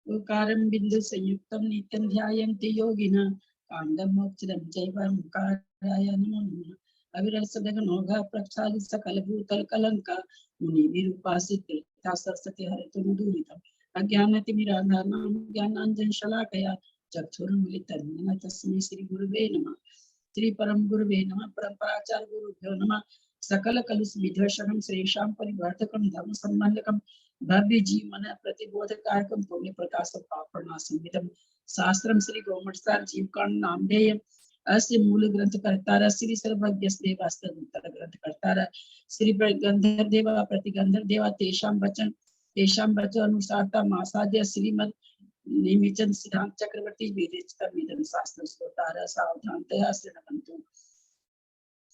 ओकारं बिंदु संयुक्तं नित्यं ध्यायन्ति योगिनः काण्डं मोक्षदं चैव ओंकाराय नमो नमः। अविरसदघनौघा प्रक्षालित सकलभूतल कलंका मुनिभिरुपासित सरस्वती हरितु मधुरितम् अज्ञानतिमिरान्धनां ज्ञानाञ्जनशलाकया चक्षुरुन्मिलितं येन तस्मै श्री गुरुवे नमः। श्री परम गुरुवे नमः। परम्पराचार्य गुरुभ्यो नमः। सकल कलुष विध्वंसनं श्रेषां परिवर्तकं धर्म संबंधकं भव्य जीवन प्रतिबोधकारकं पुण्य प्रकाश पापनाशं शास्त्रम श्री गोमटसार जीवकांड नामधेयम् अस्य मूल ग्रंथ कर्तार श्री सर्वज्ञदेवास्तर ग्रंथ कर्तार श्री गंधर्व देवा प्रतिगंधर्व देवा तेषां वचन अनुसारता मासाद्य श्रीमद निमिचन सिद्धांत चक्रवर्ती विरचित वेदन शास्त्र स्तोतार सावधानतया शृण्वन्तु।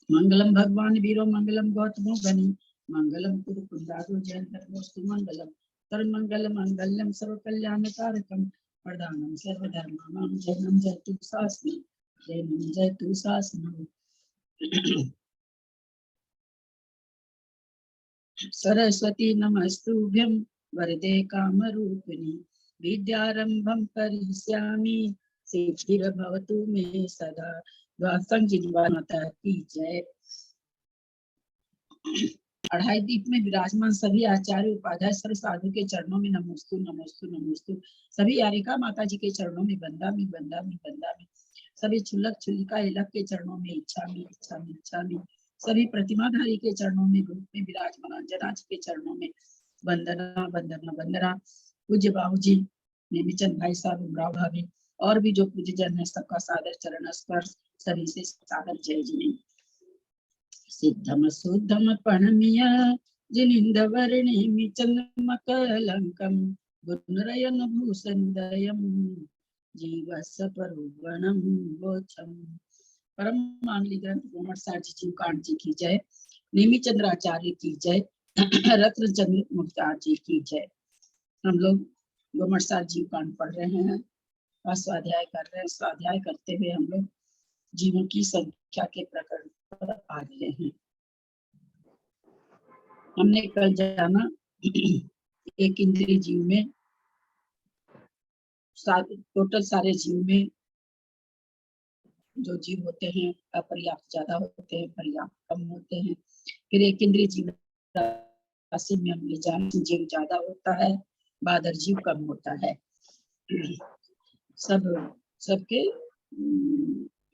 मंगलम भगवान वीरो मंगलम गौतमो गनि मंगलम कुरु कुंदारो जयंतमोस्तु मंगलम सर्वमंगल मंगलम सर्व कल्याणकारकम प्रदानम सर्वधर्माणां जयं जयतु शास्त्रम जयं जयतु शास्त्रम। सरस्वती नमस्तुभ्यं वरदे कामरूपिणी विद्यारंभं करिष्यामि सिद्धिर्भवतु मे सदा। माता की जय। अढ़ाई दीप में विराजमान सभी आचार्य उपाध्याय सर्व साधु के चरणों में नमोस्तु नमोस्तु नमोस्तु। सभी यारिका माता जी के चरणों में बंदा में बंदा में बंदा में। सभी छुल्लक छुल्लिका इलक के चरणों में इच्छा में इच्छा में इच्छा में। सभी प्रतिमाधारी के चरणों में रूप में विराजमान अंजना जी के चरणों में वंदना वंदना वंदना। पूज्य बाबूजी नेमिचंद भाई साहब उमराव भाभी और भी जो पूज्य जन है सबका सादर चरण स्पर्श सभी से सादर जय जी। सिद्धम शुद्धम प्रणम्य जिनिंद वर्णिमि चंद्रमकलंकम गुणरयन भूषणदयम जीवस्य परुगणम गोचम। परम मांगली ग्रंथ गोमटसार जी जीवकांड जी की जय। नेमी चंद्राचार्य की जय। रत्न चंद्र मुक्तार जी की जय। हम लोग गोमटसार जीवकांड पढ़ रहे हैं और स्वाध्याय कर रहे हैं। स्वाध्याय करते हुए हम लोग जीवों की संख्या के प्रकरण पर आ गए हैं। हमने कल जाना एक इंद्रिय जीव में टोटल सारे जीव में जो जीव होते हैं अपर्याप्त ज्यादा होते हैं, पर्याप्त कम होते हैं। फिर एक इंद्रिय जीव राशि में हमने जाना जीव ज्यादा होता है, बादर जीव कम होता है।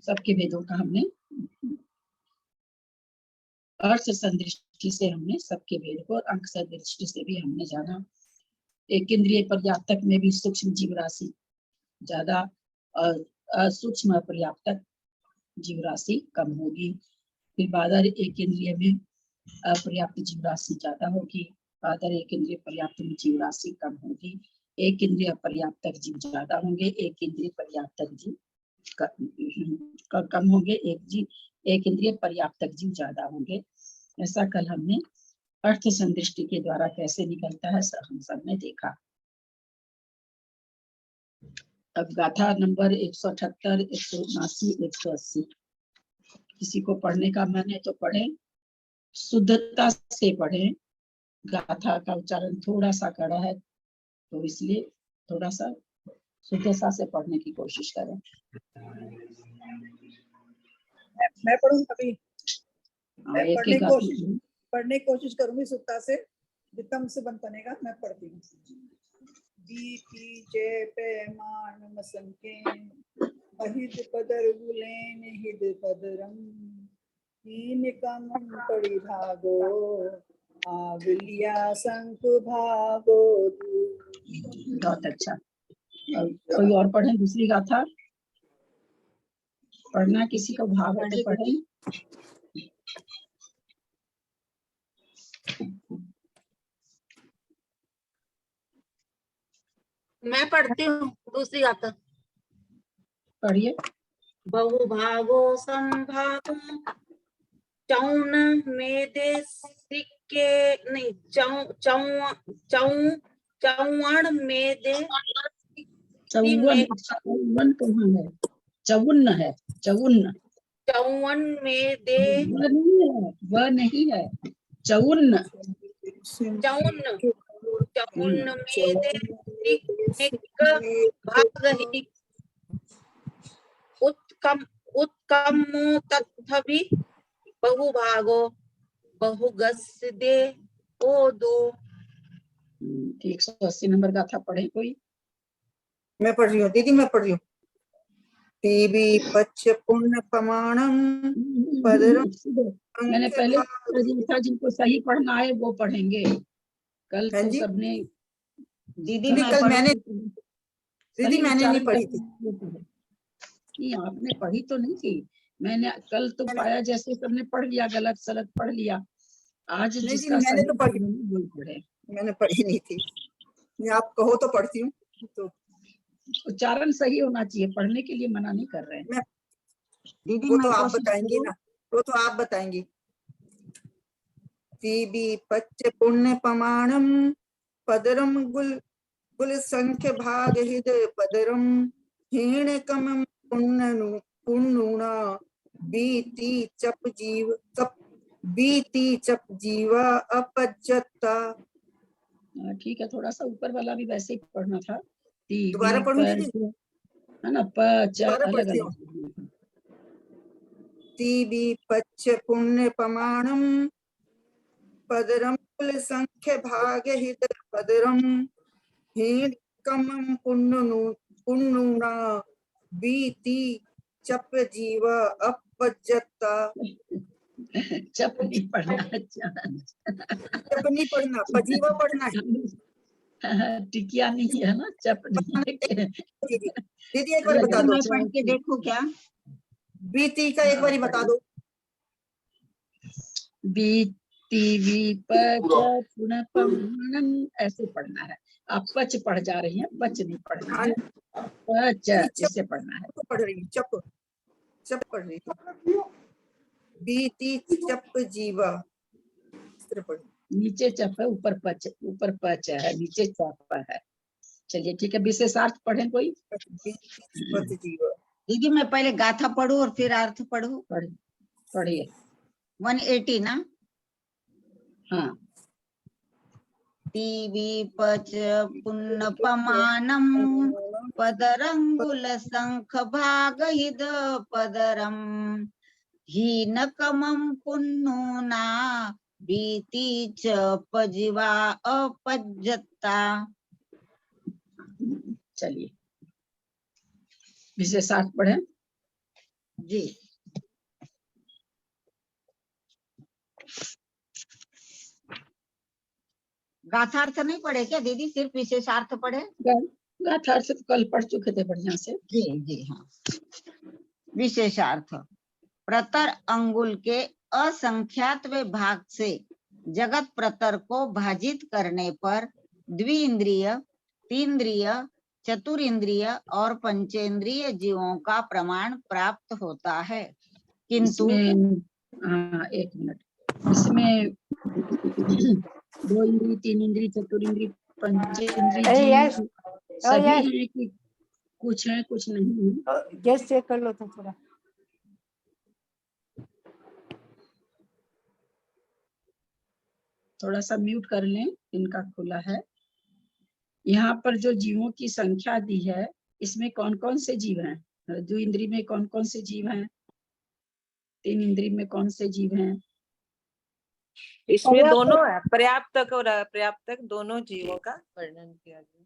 सबके भेदों का हमने अर्थ संदृष्टि से हमने सबके भेद को, अंक संदृष्टि से भी हमने जाना। एक इंद्रिय पर्याप्तक में भी सूक्ष्म जीव राशि ज्यादा और सूक्ष्म पर्याप्तक जीव राशि कम होगी। फिर बादर एक इंद्रिय में अपर्याप्त जीव राशि ज्यादा होगी, बादर एक इंद्रिय पर्याप्त में जीव राशि कम होगी। एक इंद्रिय पर्याप्तक जीव ज्यादा होंगे, एक इंद्रिय पर्याप्तक जीव कम होंगे, एक इंद्रिय पर्याप्तक जीव ज्यादा होंगे। ऐसा कल हमने अर्थ संदृष्टि के द्वारा कैसे निकलता है हम सब ने देखा। अब गाथा नंबर 178, 179, 180 किसी को पढ़ने का मन है तो पढ़े, शुद्धता से पढ़े। गाथा का उच्चारण थोड़ा सा कड़ा है तो इसलिए थोड़ा सा शुद्धता से पढ़ने की कोशिश करें। मैं पढ़ूं अभी? पढ़ने की कोशिश करूंगी शुद्धता से, जितना मुझसे बनेगा मैं पढ़ती हूँ। दीति जय पैमान मसंके अहिद पदर गुलेन हिद पदरम तीन कम पड़ी भागो आविलिया संक भागो। बहुत अच्छा। कोई और पढ़े दूसरी गाथा? पढ़ना किसी को भाव है तो पढ़े। मैं पढ़ती हूँ दूसरी गाथा। पढ़िए। बहुभागो संभागो चौन मेदे सिक्के नहीं चौवन मेदे चौवन कहाँ है? चौवन है, चौवन। चौवन में दे वह नहीं है, चौवन। चौवन में दे एक भाग ही उत्कमो तत्थवि बहुभागो बहुगस्दे ओ दो। 180 नंबर गाथा पढ़े कोई। मैं पढ़ रही हूँ दीदी, मैं पढ़ रही हूँ। टीबी पच्च पुण्य प्रमाणम पदरम मैंने पहले था, जिनको सही पढ़ना है वो पढ़ेंगे। कल हाँ तो जी सबने दीदी दीदी मैं कल मैंने सही मैंने नहीं उच्चारण पढ़ी थी। नहीं, आपने पढ़ी तो नहीं थी। मैंने कल तो पाया जैसे सबने पढ़ लिया, गलत सलत पढ़ लिया। आज नहीं जी, जिसका मैंने सही तो पढ़ी, वही पढ़े। मैंने पढ़ी नहीं थी। आप कहो तो पढ़ती हूँ। तो उच्चारण सही होना चाहिए, पढ़ने के लिए मना नहीं कर रहे हैं। दीदी वो मैं तो आप कोशिश बताएंगी करूँ। ना, वो तो आप बताएंगी। तीबी पच्च पुण्य प्रमाणम पदरम गुल संख्य भाग हिद पदरम हीण कमम पुण्णुना बीती चप जीवा अपजता। ठीक है, थोड़ा सा ऊपर वाला भी वैसे ही पढ़ना था। दोबारा पढ़ूं दीदी? है ना, प च दोबारा अलग पढ़ती अलग। हूँ। तीबी पच्च पुण्य प्रमाणम पदरम कुल संख्य भाग हित पदरम हीण कमम पुण्णुना बीती चप जीवा अपजता। चप नहीं पढ़ना। चप नहीं पढ़ना, पजीवा पढ़ना है। टिकिया नहीं है ना, चप नहीं है। दीदी दीदी एक बार बता दीदी दो, मैं पढ़ के देखूं क्या? बीती का एक बार बता दो। बीती विपच पुनः ऐसे पढ़ना है। आप पच पढ़ जा रही हैं, पच नहीं पढ़ना है, पच इसे पढ़ना है। पढ़ रही हूँ, चप चप पढ़ रही थी। बीती चप जीवा, इस तरह पढ़। नीचे चप है, ऊपर पच है, नीचे चप है। चलिए ठीक है, विशेषार्थ पढ़े कोई। पच जीवा। दीदी मैं पहले गाथा पढ़ूं और फिर अर्थ पढ़ूं। पढ़िए। 180 ना। हाँ। टीवी पच पुण्य प्रमाणम पदरंगुल संख भाग हिद पदरम हीनकमं पुण्णुना बीति च पजिवा अपज्जता। चलिए विशेषार्थ पढ़े जी। गाथार्थ नहीं पढ़े क्या दीदी, सिर्फ विशेषार्थ पढ़े? गाथार्थ तो कल पढ़ चुके थे बढ़िया से। जी जी हाँ। विशेषार्थ। प्रतर अंगुल के असंख्यातवे भाग से जगत प्रतर को भाजित करने पर द्विइंद्रिय, तीन्द्रिय, चतुरिंद्रिय और पंचेंद्रिय जीवों का प्रमाण प्राप्त होता है। किंतु एक मिनट, इसमें 2 इंद्रिय, 3 इंद्रिय, चतुरिंद्रिय, पंचेंद्रिय जीव सभी हैं कि कुछ है कुछ नहीं है? गैस चेक कर लो तो थोड़ा। थोड़ा सा म्यूट कर लें, इनका खुला है। यहाँ पर जो जीवों की संख्या दी है, इसमें कौन कौन से जीव हैं? 2 इंद्रिय में कौन कौन से जीव हैं? 3 इंद्रिय में कौन से जीव हैं? इसमें दोनों है, पर्याप्तक और अपर्याप्तक दोनों जीवों का वर्णन किया गया।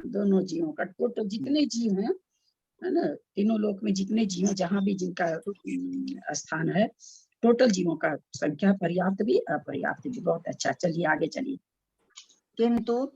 दोनों जीवों का टोटल जितने जीव हैं, है ना, तीनों लोक में जितने जीव, जहाँ भी जिनका स्थान है, टोटल जीवों का संख्या पर्याप्त भी अपर्याप्त भी। बहुत अच्छा, चलिए आगे चलिए। किंतु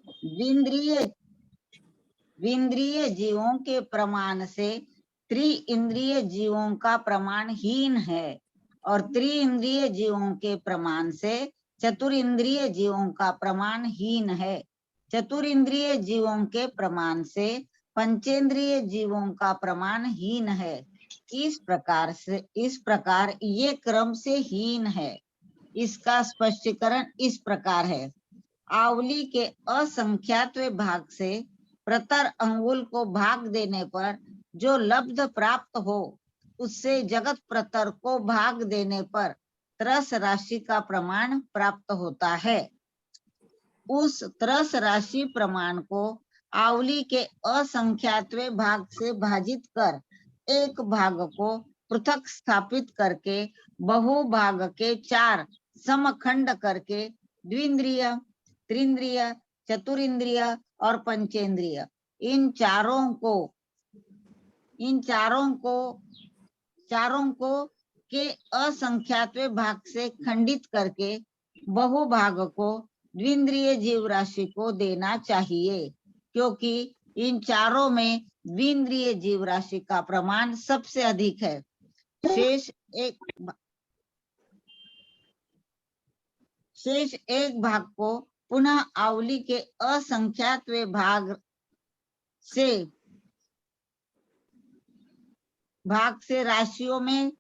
द्विंद्रिय जीवों के प्रमाण से त्रिइंद्रिय जीवों का प्रमाण हीन है और त्रिइंद्रिय जीवों के प्रमाण से चतुरिंद्रिय जीवों का प्रमाण हीन है। चतुरिंद्रिय जीवों के प्रमाण से पंचेंद्रिय जीवों का प्रमाण हीन है। इस प्रकार ये क्रम से हीन है। इसका स्पष्टीकरण इस प्रकार है। आवली के असंख्यात्व भाग से प्रतर अंगुल को भाग देने पर जो लब्ध प्राप्त हो, उससे जगत प्रतर को भाग देने पर त्रस राशि का प्रमाण प्राप्त होता है। उस त्रस राशि प्रमाण को आवली के असंख्यातवें भाग से भाजित कर एक भाग को पृथक स्थापित करके बहुभाग के 4 समखंड करके द्विंद्रिय, त्रिंद्रिय, चतुरिंद्रिय और पंचेंद्रिय इन चारों को के असंख्यातवें भाग से खंडित करके बहुभाग को द्विंद्रिय जीव राशि को देना चाहिए, क्योंकि इन चारों में द्विंद्रिय जीव राशि का प्रमाण सबसे अधिक है। शेष एक भाग को पुनः आवली के असंख्यातवें भाग से राशियों में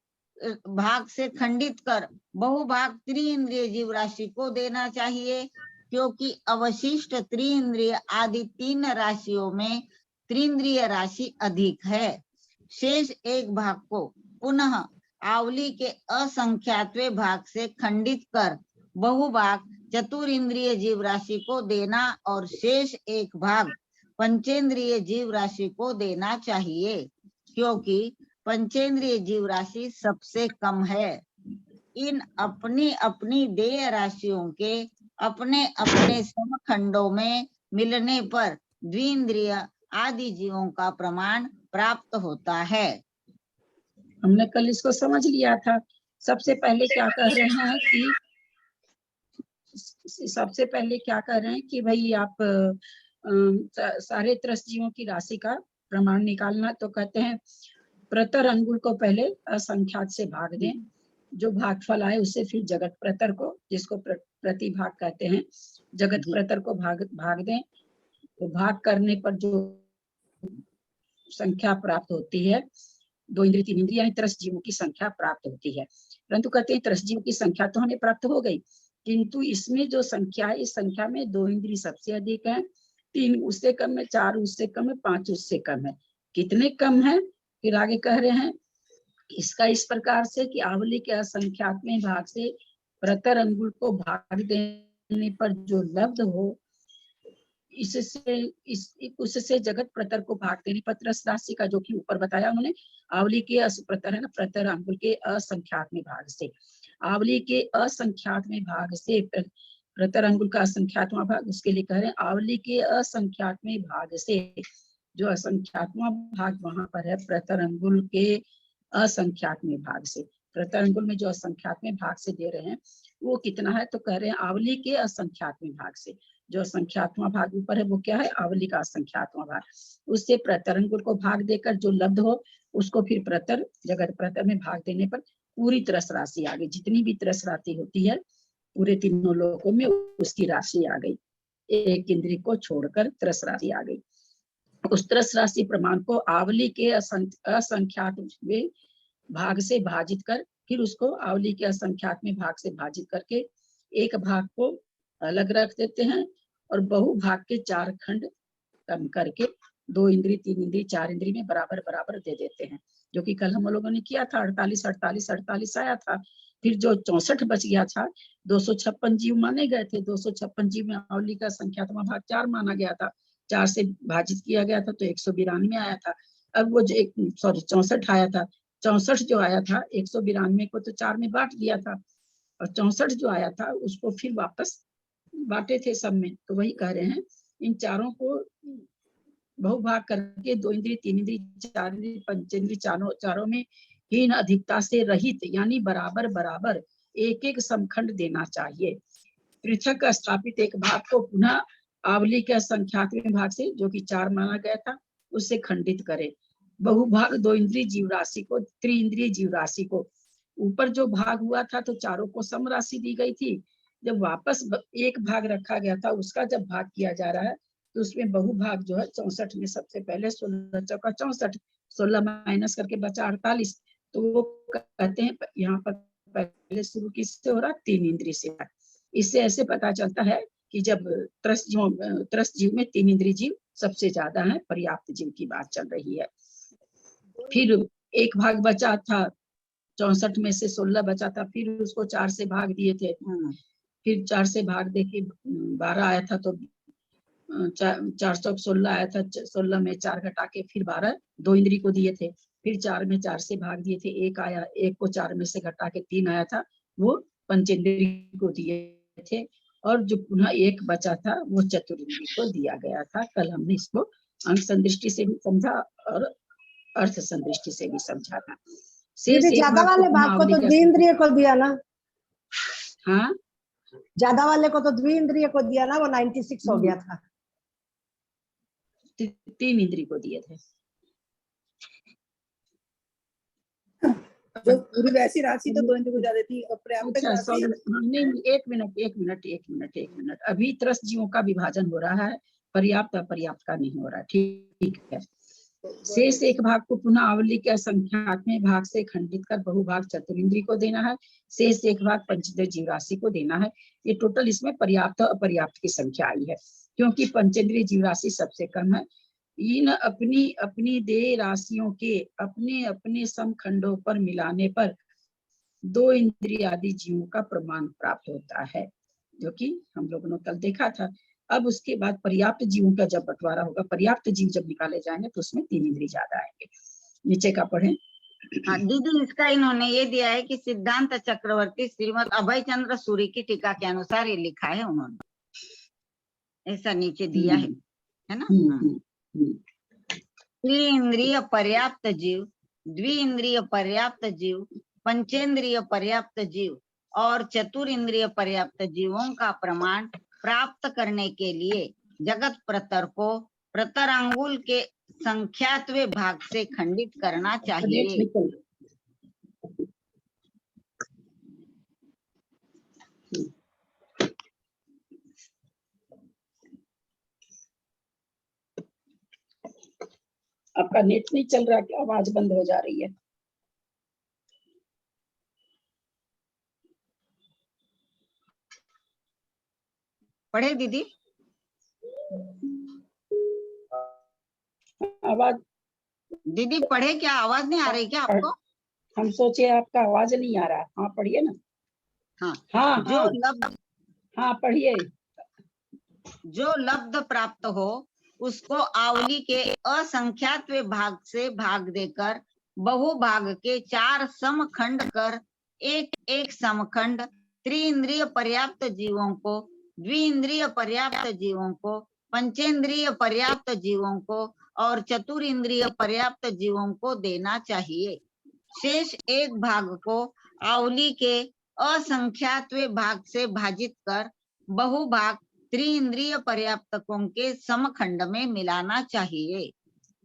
भाग से खंडित कर बहुभाग त्रिइंद्रिय जीव राशि को देना चाहिए, क्योंकि अवशिष्ट त्रिइंद्रिय आदि 3 राशियों में त्रिइंद्रिय राशि अधिक है। शेष एक भाग को पुनः आवली के असंख्यातवें भाग से खंडित कर बहुभाग चतुरिंद्रिय जीव राशि को देना और शेष एक भाग पंचेंद्रिय जीव राशि को देना चाहिए, क्योंकि पंचेंद्रिय जीव राशि सबसे कम है। इन अपनी अपनी देय राशियों के अपने अपने समखंडों में मिलने पर द्विंद्रिय आदि जीवों का प्रमाण प्राप्त होता है। हमने कल इसको समझ लिया था। सबसे पहले क्या कह रहे हैं कि भाई आप सारे त्रस्त जीवों की राशि का प्रमाण निकालना। तो कहते हैं प्रतर अंगुल को पहले असंख्यात से भाग दें, जो भागफल आए उसे फिर जगत प्रतर को, जिसको प्रतिभाग कहते हैं, जगत प्रतर को भाग दें। तो भाग करने पर जो संख्या प्राप्त होती है 2 इंद्रिय 3 इंद्रिय त्रस्त जीवों की संख्या प्राप्त होती है। परंतु कहते हैं त्रस्त जीवों की संख्या तो हमें प्राप्त हो गई, किंतु इसमें जो संख्या है, इस संख्या में 2 इंद्रिय सबसे अधिक है, 3 उससे कम है, 4 उससे कम है, 5 उससे कम है। कितने कम है? फिर आगे कह रहे हैं इसका इस प्रकार से कि आवली के असंख्यातवें भाग से प्रतर अंगुल को भाग देने पर जो लब्ध हो, उससे जगत प्रतर को भाग देने पर त्रस्त राशि का, जो कि ऊपर बताया उन्होंने, आवली के प्रतर है ना, प्रतर अंगुल के असंख्यातवें भाग से, आवली के असंख्यातवें भाग से प्रतर अंगुल का असंख्यातवां भाग, उसके लिए कह रहे हैं आवली के असंख्यातवें भाग से, जो असंख्यातवां भाग वहां पर है प्रतर अंगुल के असंख्यातवें भाग से। प्रतर अंगुल में जो असंख्यातवें भाग से दे रहे हैं वो कितना है? तो कह रहे हैं आवली के असंख्यातवें भाग से, जो असंख्यातवां भाग ऊपर है वो क्या है? आवली का असंख्यातवां भाग, उससे प्रतर अंगुल को भाग देकर जो लब्ध हो उसको फिर प्रतर जगत प्रतर में भाग देने पर पूरी त्रस्त राशि आ गई। जितनी भी त्रस्त राशि होती है पूरे तीनों लोकों में उसकी राशि आ गई, एक इंद्रिय को छोड़कर त्रस्त राशि आ गई। उस त्रस्त राशि प्रमाण को आवली के असंख्यातवें भाग से भाजित कर फिर उसको आवली के असंख्यात में भाग से भाजित करके एक भाग को अलग रख देते हैं और बहु भाग के 4 खंड कम करके 2 इंद्रिय 3 इंद्रिय 4 इंद्रिय में बराबर बराबर दे देते हैं, जो कि कल हम लोगों ने किया था। 48 48 48 आया था। फिर जो 64 बच गया था, 256 जीव माने गए थे, 256 जीव में आवली का संख्यात्मक भाग 4 माना गया था, 4 से भाजित किया गया था तो 192 आया था। अब वो जो 64 आया था, 64 जो आया था 192 को तो 4 में बांट दिया था और 64 जो आया था उसको फिर वापस बांटे थे सब में। तो वही कह रहे हैं इन चारों को बहुभाग करके 2 इंद्रिय 3 इंद्रिय 4 इंद्रिय पंचेंद्रिय चारों में हीन अधिकता से रहित यानी बराबर बराबर एक एक समखंड देना चाहिए। पृथक स्थापित एक भाग को पुनः आवली के संख्यात्मक भाग से, जो कि 4 माना गया था, उससे खंडित करे। बहुभाग 2 इंद्रिय जीव राशि को, त्रिइंद्रिय जीव राशि को, ऊपर जो भाग हुआ था तो चारों को सम राशि दी गई थी। जब वापस एक भाग रखा गया था उसका जब भाग किया जा रहा है तो उसमें बहुभाग जो है 64 में सबसे पहले 16 चौका 64, 16 माइनस करके बचा 48। तो वो कहते हैं यहाँ पर पहले शुरू किससे हो रहा? 3 इंद्रिय से। इससे ऐसे पता चलता है कि जब त्रस्त जीव में 3 इंद्रिय जीव सबसे ज्यादा है, पर्याप्त जीव की बात चल रही है। फिर एक भाग बचा था 64 में से 16 बचा था, फिर उसको 4 से भाग दिए थे फिर 4 से भाग देके 12 आया था, तो 416 आया था। 16 में 4 घटा के फिर 12 2 इंद्री को दिए थे। फिर 4 में 4 से भाग दिए थे, 1 आया, 1 को 4 में से घटा के 3 आया था, वो पंचेंद्री को दिए थे। और जो पुनः 1 बचा था वो चतुरिंद्री को दिया गया था। कल हमने इसको अंक संदृष्टि से भी समझा और अर्थ संदृष्टि से भी समझा था। शेष दीदी एक ज्यादा वाले भाग को तो द्विइंद्रिय को दिया ना। हाँ, ज्यादा वाले को तो द्विइंद्रिय को दिया ना, वो 96 हो गया था। 3 इंद्री को दिए थे। जो पूरी वैसी राशि तो 2 इंद्रिय को ज्यादा थी और पर्याप्त अच्छा, राशि। नहीं, एक मिनट। अभी त्रस जीवों का विभाजन हो रहा है, पर्याप्त अपर्याप्त का नहीं हो रहा। ठीक है। शेष एक भाग को पुनः आवली के असंख्यात्मक भाग से खंडित कर बहुभाग चतुरिंद्री को देना है। शेष एक भाग पंचेंद्रिय जीव राशि को देना है। ये टोटल इसमें पर्याप्त अपर्याप्त की संख्या आई है, क्योंकि पंचेंद्रिय जीव राशि सबसे कम है। इन अपनी अपनी देह राशियों के अपने अपने समखंडों पर मिलाने पर 2 इंद्रिय आदि जीवों का प्रमाण प्राप्त होता है, जो कि हम लोगों ने कल देखा था। अब उसके बाद पर्याप्त जीवों का जब बंटवारा होगा, पर्याप्त जीव जब निकाले जाएंगे तो उसमें 3 इंद्रिय ज्यादा आएंगे। नीचे का पढ़ें। हाँ दीदी, इसका इन्होंने ये दिया है कि सिद्धांत चक्रवर्ती श्रीमद अभय चंद्र सूरी की टीका के अनुसार ये लिखा है उन्होंने, ऐसा नीचे दिया है ना। त्रिइंद्रिय पर्याप्त जीव, द्विइंद्रिय पर्याप्त जीव, पंचेंद्रिय पर्याप्त जीव और चतुरिंद्रिय पर्याप्त जीवों का प्रमाण प्राप्त करने के लिए जगत प्रतर को प्रतरांगुल के संख्यात्वे भाग से खंडित करना चाहिए। आपका नेट नहीं चल रहा क्या? आवाज बंद हो जा रही है। पढ़े दीदी? आवाज दीदी पढ़े क्या? आवाज नहीं आ रही क्या आपको? हम सोचे आपका आवाज नहीं आ रहा। हाँ पढ़िए ना। हाँ हाँ जो लब्ध, हाँ पढ़िए। जो लब्ध प्राप्त हो उसको आवली के असंख्यात्वे भाग से भाग देकर बहुभाग के 4 समखंड कर एक एक समखंड त्रिइंद्रिय पर्याप्त जीवों को, द्विइंद्रिय पर्याप्त जीवों को, पंचेंद्रिय पर्याप्त जीवों को और चतुरिंद्रिय पर्याप्त जीवों को देना चाहिए। शेष एक भाग को आवली के असंख्यात्वे भाग से भाजित कर बहुभाग त्रिइंद्रिय पर्याप्तकों के समखंड में मिलाना चाहिए।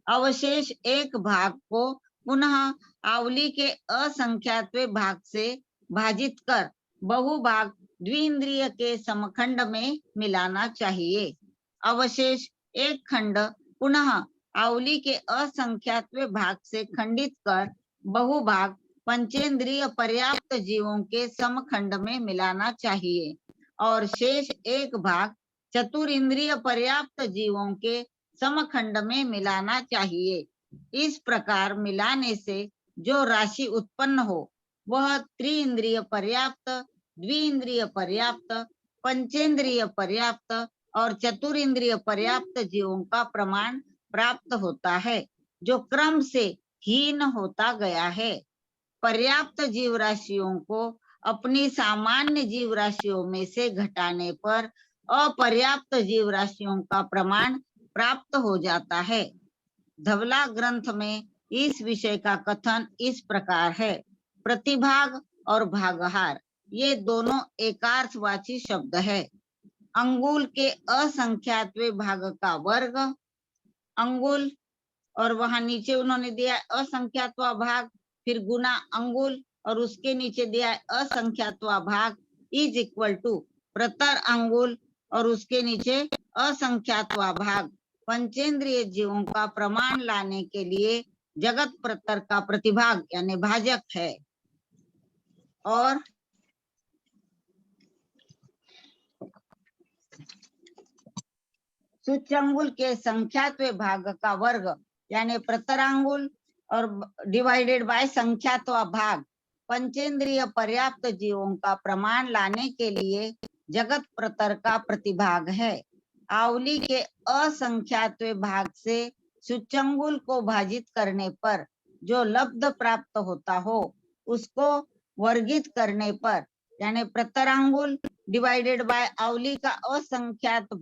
अवशेष एक भाग को पुनः आवली के असंख्यात्वे भाग से भाजित कर बहुभाग द्विइंद्रिय के समखंड में मिलाना चाहिए। अवशेष एक खंड पुनः आवली के असंख्यात्वे भाग से खंडित कर बहुभाग पंचेंद्रिय पर्याप्त जीवों के समखंड में मिलाना चाहिए और शेष एक भाग चतुरिंद्रिय पर्याप्त जीवों के समखंड में मिलाना चाहिए। इस प्रकार मिलाने से जो राशि उत्पन्न हो वह त्रिइंद्रिय पर्याप्त, द्विइंद्रिय पर्याप्त, पंचेंद्रिय पर्याप्त और चतुरिंद्रिय पर्याप्त जीवों का प्रमाण प्राप्त होता है, जो क्रम से हीन होता गया है। पर्याप्त जीव राशियों को अपनी सामान्य जीव राशियों में से घटाने पर अपर्याप्त जीव राशियों का प्रमाण प्राप्त हो जाता है। धवला ग्रंथ में इस विषय का कथन इस प्रकार है। प्रतिभाग और भागहार ये दोनों एकार्थवाची शब्द है। अंगुल के असंख्यात्वे भाग का वर्ग, अंगुल, और वहां नीचे उन्होंने दिया असंख्यात्वा भाग, फिर गुना अंगुल और उसके नीचे दिया असंख्यात्वा भाग इज इक्वल टू प्रतर अंगुल और उसके नीचे असंख्यात्वा भाग। पंचेंद्रिय जीवों का प्रमाण लाने के लिए जगत प्रतर का प्रतिभाग यानी भाजक है और सूच्यंगुल के संख्यात्वे भाग का वर्ग यानी प्रतरांगुल और डिवाइडेड बाय संख्यात्वा भाग। पंचेंद्रिय पर्याप्त जीवों का प्रमाण लाने के लिए जगत प्रतर का प्रतिभाग है। आवली के असंख्यात्वे भाग से सूच्यंगुल को भाजित करने पर जो लब्ध प्राप्त होता हो उसको वर्गित करने पर, यानी प्रतरांगुल डिवाइडेड बाय आवली का असंख्यात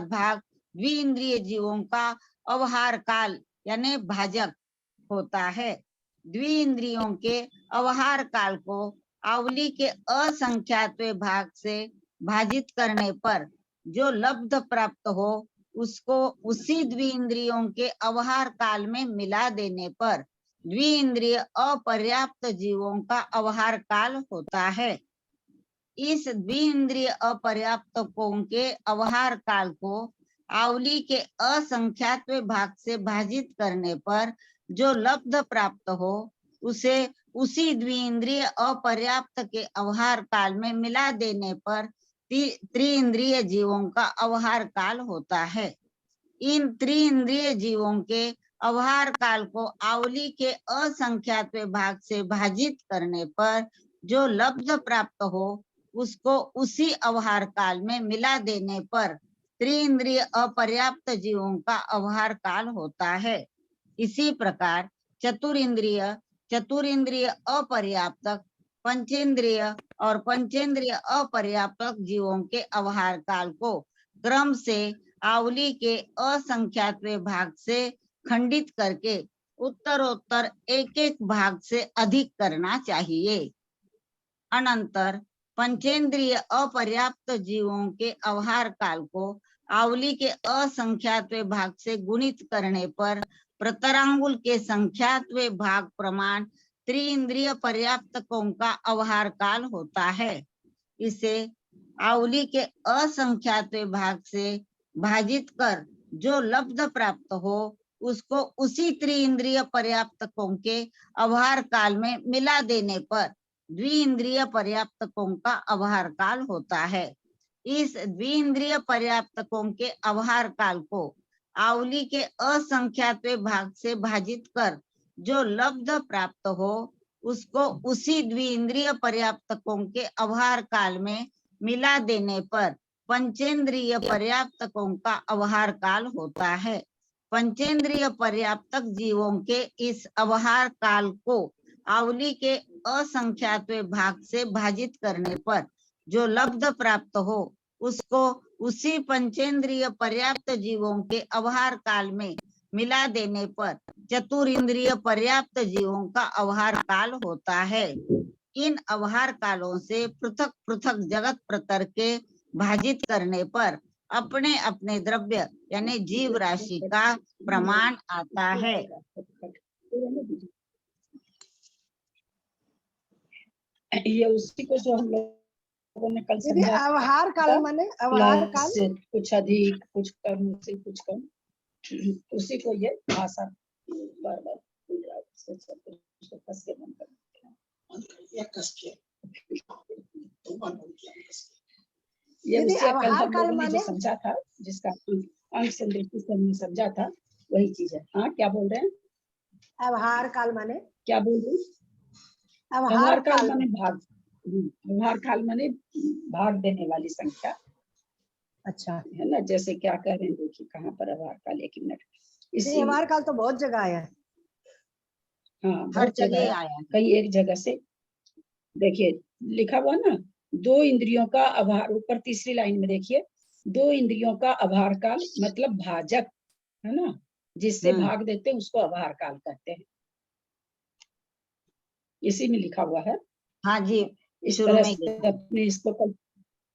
भाग द्विइंद्रिय जीवों का अवहार काल यानी भाजक होता है। द्विइंद्रियों के अवहार काल को आवली के असंख्यात्वे भाग से भाजित करने पर जो लब्ध प्राप्त हो उसको उसी द्विइंद्रियों के अवहार काल में मिला देने पर द्विइंद्रिय अपर्याप्त जीवों का अवहार काल होता है। इस द्विइंद्रिय अपर्याप्तकों के अवहार काल को आवली के असंख्यात्वे भाग से भाजित करने पर जो लब्ध प्राप्त हो उसे उसी द्विइंद्रिय अपर्याप्त के अवहार काल में मिला देने पर त्रिइंद्रिय जीवों का अवहार काल होता है। इन त्रिइंद्रिय जीवों के अवहार काल को आवली के असंख्यात्वे भाग से भाजित करने पर जो लब्ध प्राप्त हो उसको उसी अवहार काल में मिला देने पर त्रिइंद्रिय अपर्याप्त जीवों का अवहार काल होता है। इसी प्रकार चतुरिंद्रिय अपर्याप्तक, पंचेंद्रिय और पंचेंद्रिय अपर्याप्तक जीवों के अवहार काल को क्रम से आवली के असंख्यात्वे भाग से खंडित करके उत्तरोत्तर एक एक भाग से अधिक करना चाहिए। अनंतर पंचेंद्रिय अपर्याप्त जीवों के अवहार काल को आवली के असंख्यात्वे भाग से गुणित करने पर प्रतरांगुल के संख्यात्वे भाग प्रमाण त्रिइंद्रिय पर्याप्तकों का अवहार काल होता है। इसे आवली के असंख्यात्वे भाग से भाजित कर जो लब्ध प्राप्त हो उसको उसी त्रिइंद्रिय पर्याप्तकों के अवहार काल में मिला देने पर द्विइंद्रिय पर्याप्तकों का अवहार काल होता है। इस द्विइंद्रिय पर्याप्तकों के अवहार काल को आवली के असंख्यात्वे भाग से भाजित कर जो लब्ध प्राप्त हो उसको उसी द्विइंद्रिय पर्याप्तकों के अवहार काल में मिला देने पर पंचेंद्रिय पर्याप्तकों का अवहार काल होता है। पंचेंद्रिय पर्याप्तक जीवों के इस अवहार काल को आवली के असंख्यात्वे भाग से भाजित करने पर जो लब्ध प्राप्त हो उसको उसी पंचेंद्रिय पर्याप्त जीवों के अवहार काल में मिला देने पर चतुरिंद्रिय पर्याप्त जीवों का अवहार काल होता है। इन अवहार कालों से पृथक पृथक जगत प्रतर के भाजित करने पर अपने अपने द्रव्य यानी जीव राशि का प्रमाण आता है। ये उसी को जो हम लोगों ने कल दीदी समझा अवहार काल माने अवहार काल से कुछ अधिक कुछ कम से कुछ कम, उसी को ये भाषा बार बार कस के बंद करते हैं। ये दीदी उससे कल अवहार हम काल लोगों ने जो माने समझा था, जिसका अंग संदृष्टि से हमने समझा था, वही चीज है। हाँ, क्या बोल रहे हैं? अवहार काल माने क्या बोल रही? अवहार काल माने भाग। अवहार काल माने भाग देने वाली संख्या। अच्छा, है ना? जैसे क्या कह रहे हैं, देखिए कहाँ पर अवहार काल, एक मिनट। ये अवहार काल तो बहुत जगह आया है। हाँ, हर बहुत जगह जगह आया है। कई एक जगह से देखिए लिखा हुआ ना, दो इंद्रियों का अवहार, ऊपर तीसरी लाइन में देखिए, दो इंद्रियों का अवहार काल मतलब भाजक, है ना? जिससे भाग देते हैं उसको अवहार काल कहते हैं। इसी में लिखा हुआ है। हाँ जी, इस शुरू तरह में से अपने इसको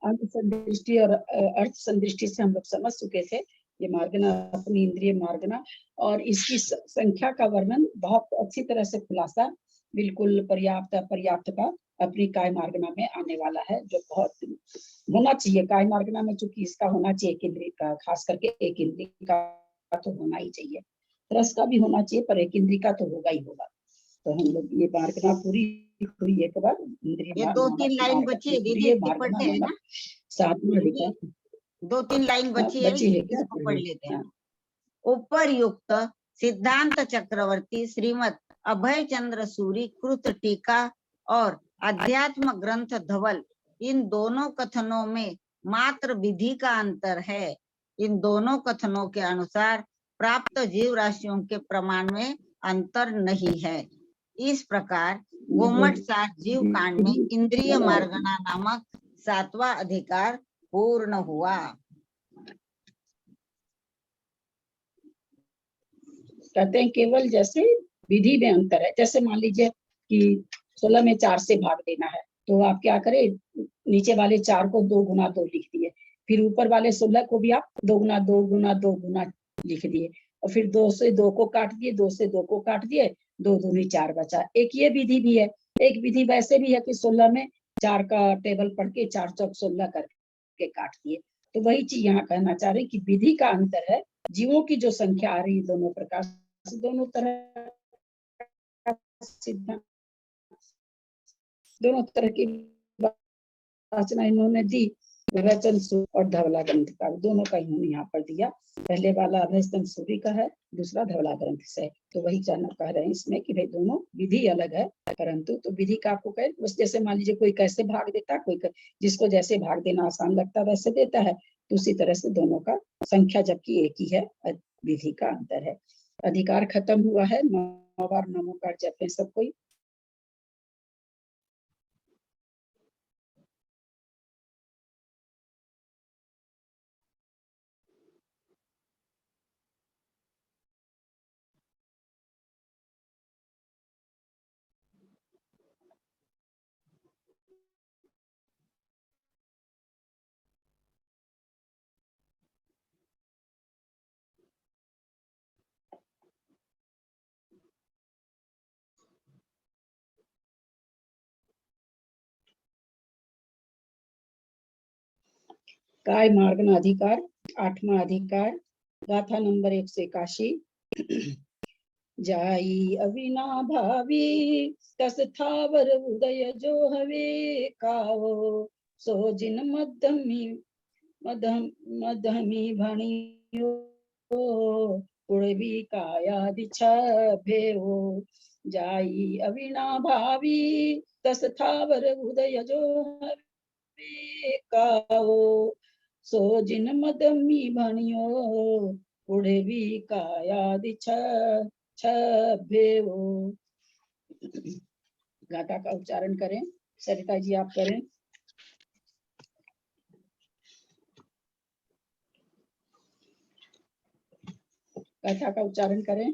अंग संदृष्टि और अर्थ संदृष्टि से हम लोग समझ चुके थे। ये मार्गना, अपनी इंद्रिय मार्गना, और इसकी संख्या का वर्णन बहुत अच्छी तरह से खुलासा बिल्कुल पर्याप्त अपर्याप्त का अपनी काय मार्गना में आने वाला है, जो बहुत होना चाहिए। काय मार्गना में चूंकि इसका होना चाहिए, एक इंद्रिय का, खास करके एक इंद्रिय का तो होना ही चाहिए, रस का भी होना चाहिए, पर एक इंद्रिय का तो होगा ही होगा। तो हम लोग ये मार्गना पूरी एक बार ये 2-3 लाइन बची है दीदी, पढ़ ले है ना? 2-3 लाइन बची है, इसको पढ़ लेते हैं। उपरयुक्त सिद्धांत चक्रवर्ती श्रीमद अभय चंद्र सूरी कृत टीका और अध्यात्म ग्रंथ धवल इन दोनों कथनों में मात्र विधि का अंतर है। इन दोनों कथनों के अनुसार प्राप्त जीव राशियों के प्रमाण में अंतर नहीं है। इस प्रकार गोमट सार जीव कांड में इंद्रिय मार्गना नामक 7वां अधिकार पूर्ण हुआ। कहते हैं केवल जैसे विधि में अंतर है, जैसे मान लीजिए कि 16 में 4 से भाग देना है, तो आप क्या करें, नीचे वाले 4 को 2 गुना 2 लिख दिए, फिर ऊपर वाले 16 को भी आप 2 गुना 2 गुना 2 गुना लिख दिए, और फिर 2 से 2 को काट दिए, 2 से 2 को काट दिए, 2 दूनी 4 बचा। एक ये विधि भी है। एक विधि वैसे भी है कि 16 में 4 का टेबल पढ़ के 4 चौक 16 करके काट दिए। तो वही चीज यहाँ कहना चाह रहे हैं कि विधि का अंतर है। जीवों की जो संख्या आ रही है दोनों प्रकार से, दोनों तरह का सिद्धांत, दोनों तरह की रचना इन्होंने दी। रचन सूत्र और धवला ग्रंथ का, दोनों का इन्होंने यहाँ पर दिया। पहले वाला रचन सूरी का है, दूसरा धवला ग्रंथ से। तो वही जानना कह रहे हैं इसमें कि भाई दोनों विधि अलग है, परंतु तो विधि का आपको कहे बस, जैसे मान लीजिए कोई कैसे भाग देता, कोई जिसको जैसे भाग देना आसान लगता वैसे देता है, तो उसी तरह से दोनों का संख्या जबकि एक ही है, विधि का अंतर है। अधिकार खत्म हुआ है। 9 बार नमोकार जपे सब कोई। काय मार्गना अधिकार 8वां अधिकार, गाथा नंबर 181। जाई अविना भावी तस थावर उदय जो हवे काओ, सो जिन मध्यमी मध्यमी भणियो उड़वी कायादि छभेओ। जाई अविना भावी तस थावर उदय जो हवे काओ, सो जिन मदमी भणियो उड़वी कायादि छभेओ। गाथा का उच्चारण करें। सरिता जी आप करें। गाथा का उच्चारण करें।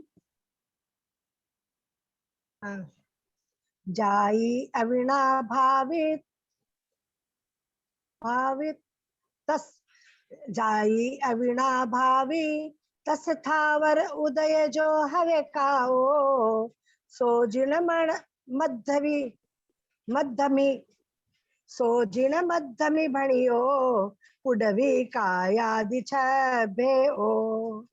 जाई अविना भावित भावित तस, जाई अविना भावी तस थावर उदय जो हवे काओ, सो जिन मध्यमी मध्यमी सो जिन मध्यमी भणियो उडवी कायादि छभेओ।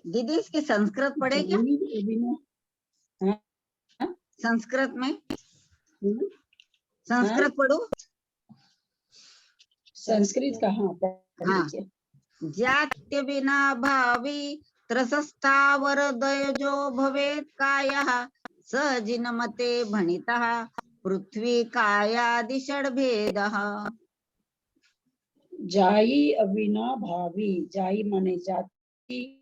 दीदी इसकी संस्कृत पढ़े क्या? संस्कृत में संस्कृत पढ़ो। संस्कृत का हाँ पढ़ लीजिए। जात्य बिना भावी त्रसस्थावर दय जो भवेत कायः, स जिनमते भणितः पृथ्वी कायादि षड्भेदः। जाई अविना भावी, जाई माने जाति,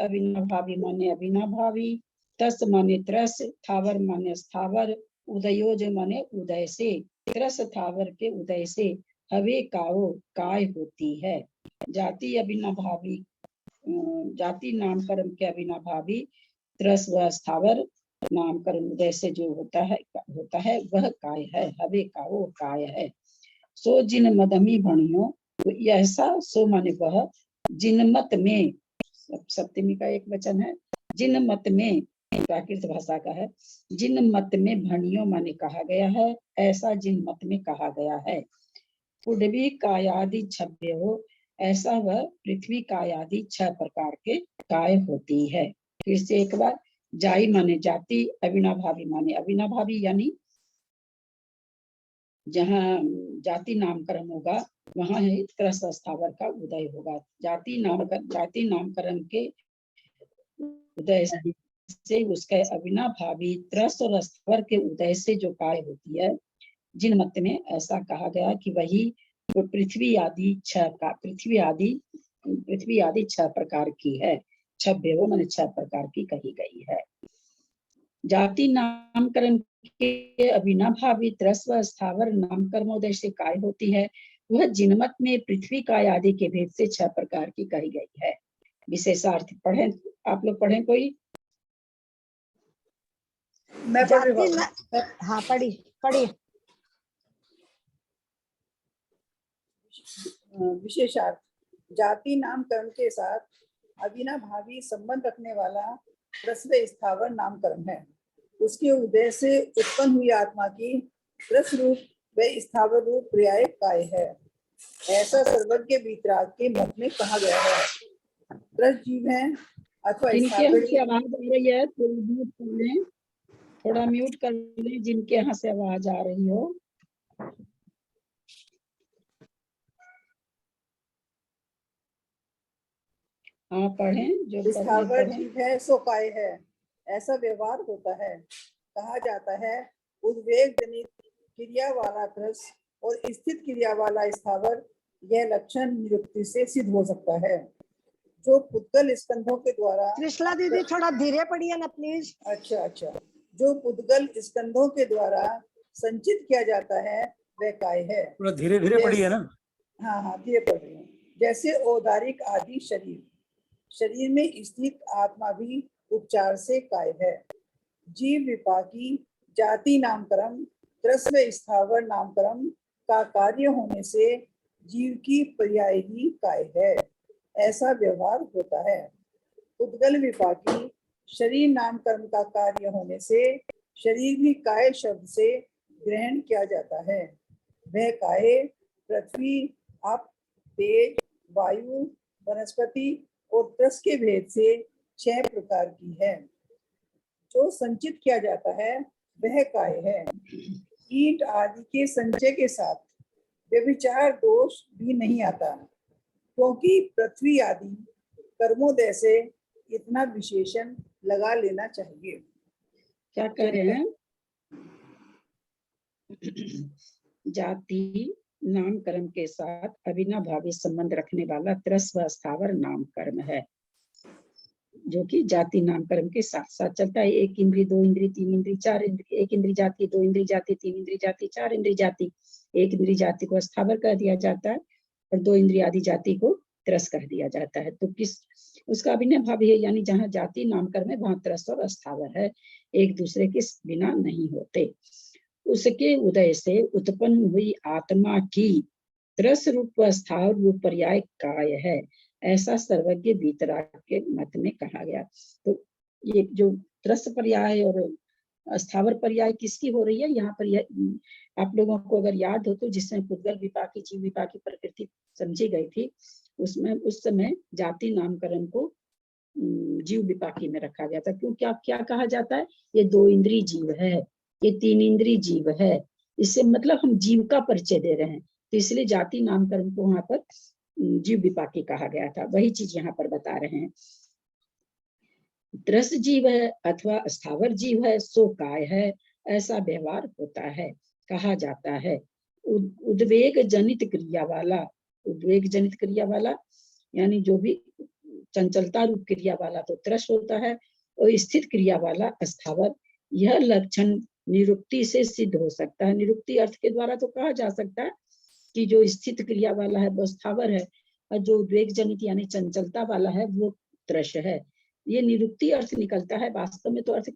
अविना भावी माने अविना भावी, तस माने त्रस, थावर माने स्थावर, उदयोज माने उदय से, त्रस थावर के उदय से, हवे काओ काय होती है। जाति अविना भावी, जाति नामकरण के अविना भावी, त्रस व स्थावर नामकरण उदय से जो होता है वह काय है, हवे काओ काय है। सो जिन मदमी भणियो, ऐसा सो माने वह, जिन मत में, सप्तमी का एक वचन है, जिन मत में प्राकृत भाषा का है, जिन मत में भणियो माने कहा गया है, ऐसा जिन मत में कहा गया है। पुडवी कायादि छभ्य हो, ऐसा वह पृथ्वी कायादि 6 प्रकार के काय होती है। फिर से एक बार, जाई माने जाति, अविना भावी माने अविना भावी, यानी जहाँ जाति नामकरण होगा वहाँ है त्रस स्थावर का उदय होगा। जाति नामकरण के उदय से उसके अविना भावी त्रस और स्थावर के उदय से जो काय होती है जिन मत में ऐसा कहा गया कि वही पृथ्वी आदि छह प्रकार की है। छह मैंने 6 प्रकार की कही गई है। जाति नामकरण के अविनाभावी त्रस्व स्थावर नामकर्मोदय से काय होती है, वह जिनमत में पृथ्वी काय आदि के भेद से 6 प्रकार की कही गई है। विशेषार्थ पढ़ें, आप लोग पढ़ें कोई? मैं पढ़ रही हूँ। हाँ पढ़ी पढ़ी। विशेषार्थ जाति नामकरण के साथ अविनाभावी संबंध रखने वाला ह्रस्व स्थावर नामकरण है। उसके उदय से उत्पन्न हुई आत्मा की ह्रस्व रूप व स्थावर रूप पर्याय काय है, ऐसा सर्वज्ञ वीतराग के मत में कहा गया है। त्रस जीव है अथवा जिनके यहाँ से आवाज आ रही है थोड़ा म्यूट कर लें, जिनके यहाँ से आवाज आ रही हो। हाँ पढ़ें, जो स्थावर जीव है सो काय है, ऐसा व्यवहार होता है। कहा जाता है उद्वेग जनित क्रिया वाला त्रस और स्थित क्रिया वाला स्थावर, यह लक्षण निरुक्ति से सिद्ध हो सकता है। जो पुद्गल स्कंधों के द्वारा त्रिशला दीदी थोड़ा धीरे पढ़िए ना प्लीज। अच्छा, जो पुद्गल स्कंधों के द्वारा संचित किया जाता है वह काय है। थोड़ा धीरे धीरे पढ़िए ना। हाँ धीरे पढ़ रही हूँ। जैसे औदारिक आदि शरीर में स्थित आत्मा भी उपचार से काय है। जीव विपाकी जाति नामकरण त्रस्व स्थावर नामकरण का कार्य होने से जीव की पर्याय ही काय है, ऐसा व्यवहार होता है। उद्गल विपाकी शरीर नामकरण का कार्य होने से शरीर भी काय शब्द से ग्रहण किया जाता है। वह काय पृथ्वी, आप, तेज, वायु, वनस्पति और त्रस के भेद से 6 प्रकार की है। जो संचित किया जाता है वह काय है। ईंट आदि के संचय के साथ व्यभिचार दोष भी नहीं आता, क्योंकि पृथ्वी आदि कर्मोदय से इतना विशेषण लगा लेना चाहिए। क्या कह रहे हैं? जाति नामकरण के साथ अविनाभावी संबंध रखने वाला त्रस्व स्थावर नामकर्म है, जो कि जाति नामकरण के साथ साथ चलता है। 1 इंद्री, 2 इंद्री, 3 इंद्री, 4 इंद्री, 1 इंद्री जाति, 2 इंद्री जाति, 3 इंद्री जाति, 4 इंद्री जाति। 1 इंद्री जाति को स्थावर कह दिया जाता है और 2 इंद्री आदि जाति को त्रस कह दिया जाता है। तो किस उसका अविनाभावी है, यानी जहाँ जाति नामकरण है वहां त्रस और स्थावर है, एक दूसरे के बिना नहीं होते। उसके उदय से उत्पन्न हुई आत्मा की त्रस रूप व स्थावर रूप पर्याय काय है, ऐसा सर्वज्ञ वीतराग के मत में कहा गया। तो ये जो त्रस पर्याय और स्थावर पर्याय किसकी हो रही है यहाँ पर, आप लोगों को अगर याद हो तो जिसमें पुद्गल विपाकी जीव विपाकी प्रकृति समझी गई थी, उसमें उस समय जाति नामकरण को जीव विपाकी में रखा गया था। क्यों, क्या कहा जाता है, ये 2 इंद्री जीव है, ये 3 इंद्री जीव है, इससे मतलब हम जीव का परिचय दे रहे हैं, तो इसलिए जाति नामकरण को वहां पर जीव विपाकी कहा गया था। वही चीज यहाँ पर बता रहे हैं। त्रस जीव है अथवा स्थावर जीव है सो काय है, ऐसा व्यवहार होता है, कहा जाता है। उद्वेग जनित क्रिया वाला यानी जो भी चंचलता रूप क्रिया वाला तो त्रस होता है, और स्थित क्रिया वाला स्थावर। यह लक्षण निरुक्ति से सिद्ध हो सकता है। निरुक्ति अर्थ के द्वारा तो कहा जा सकता है कि जो स्थित क्रिया वाला है वो स्थावर है, और जो उद्वेग जनित यानी चंचलता वाला है वो त्रस है। ये निरुक्ति अर्थ निकलता है, वास्तव में तो अर्थ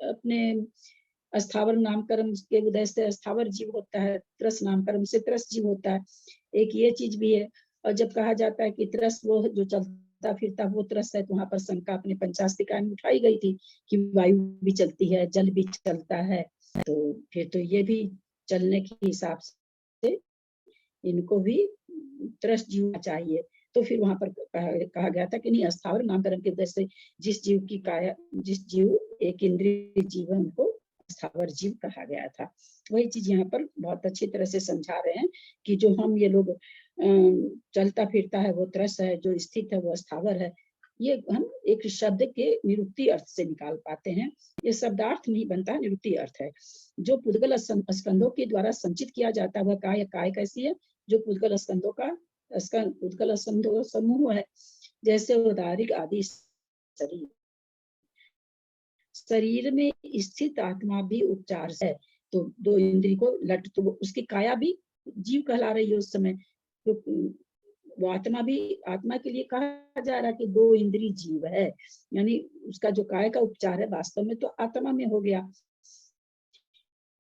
अपने स्थावर नामकर्म के उदय से स्थावर जीव होता है, त्रस नामकर्म से त्रस जीव होता है, एक ये चीज भी है। और जब कहा जाता है कि त्रस वो जो चलता फिरता वो त्रस है, तो वहां पर शंका अपने पंचास्तिका में उठाई गई थी कि वायु भी चलती है, जल भी चलता है, तो फिर तो ये भी चलने के हिसाब से इनको भी त्रस जीव चाहिए। तो फिर वहां पर कहा गया था कि नहीं, स्थावर नामकरण के उद्देश्य से जिस जीव एक इंद्रिय जीव है उनको स्थावर जीव कहा गया था। वही चीज यहाँ पर बहुत अच्छी तरह से समझा रहे हैं कि जो हम ये लोग चलता फिरता है वो त्रस है, जो स्थित है वो स्थावर है। ये हम एक शब्द के निरुक्ति अर्थ से निकाल पाते हैं। ये शब्दार्थ नहीं बनता, निरुक्ति अर्थ है। जो पुद्गल स्कंदों के द्वारा संचित किया जाता है वह काय। काय कैसी है? जो पुद्गल स्कंदों का पुद्गल स्कंदों समूह है, जैसे उदारिक आदि शरीर। शरीर में स्थित आत्मा भी उपचार है, तो दो इंद्रिय को लट, तो उसकी काया भी जीव कहला रही है उस समय। तो वो आत्मा भी, आत्मा के लिए कहा जा रहा है कि दो इंद्रिय जीव है, यानी उसका जो काय का उपचार है वास्तव में तो आत्मा में हो गया।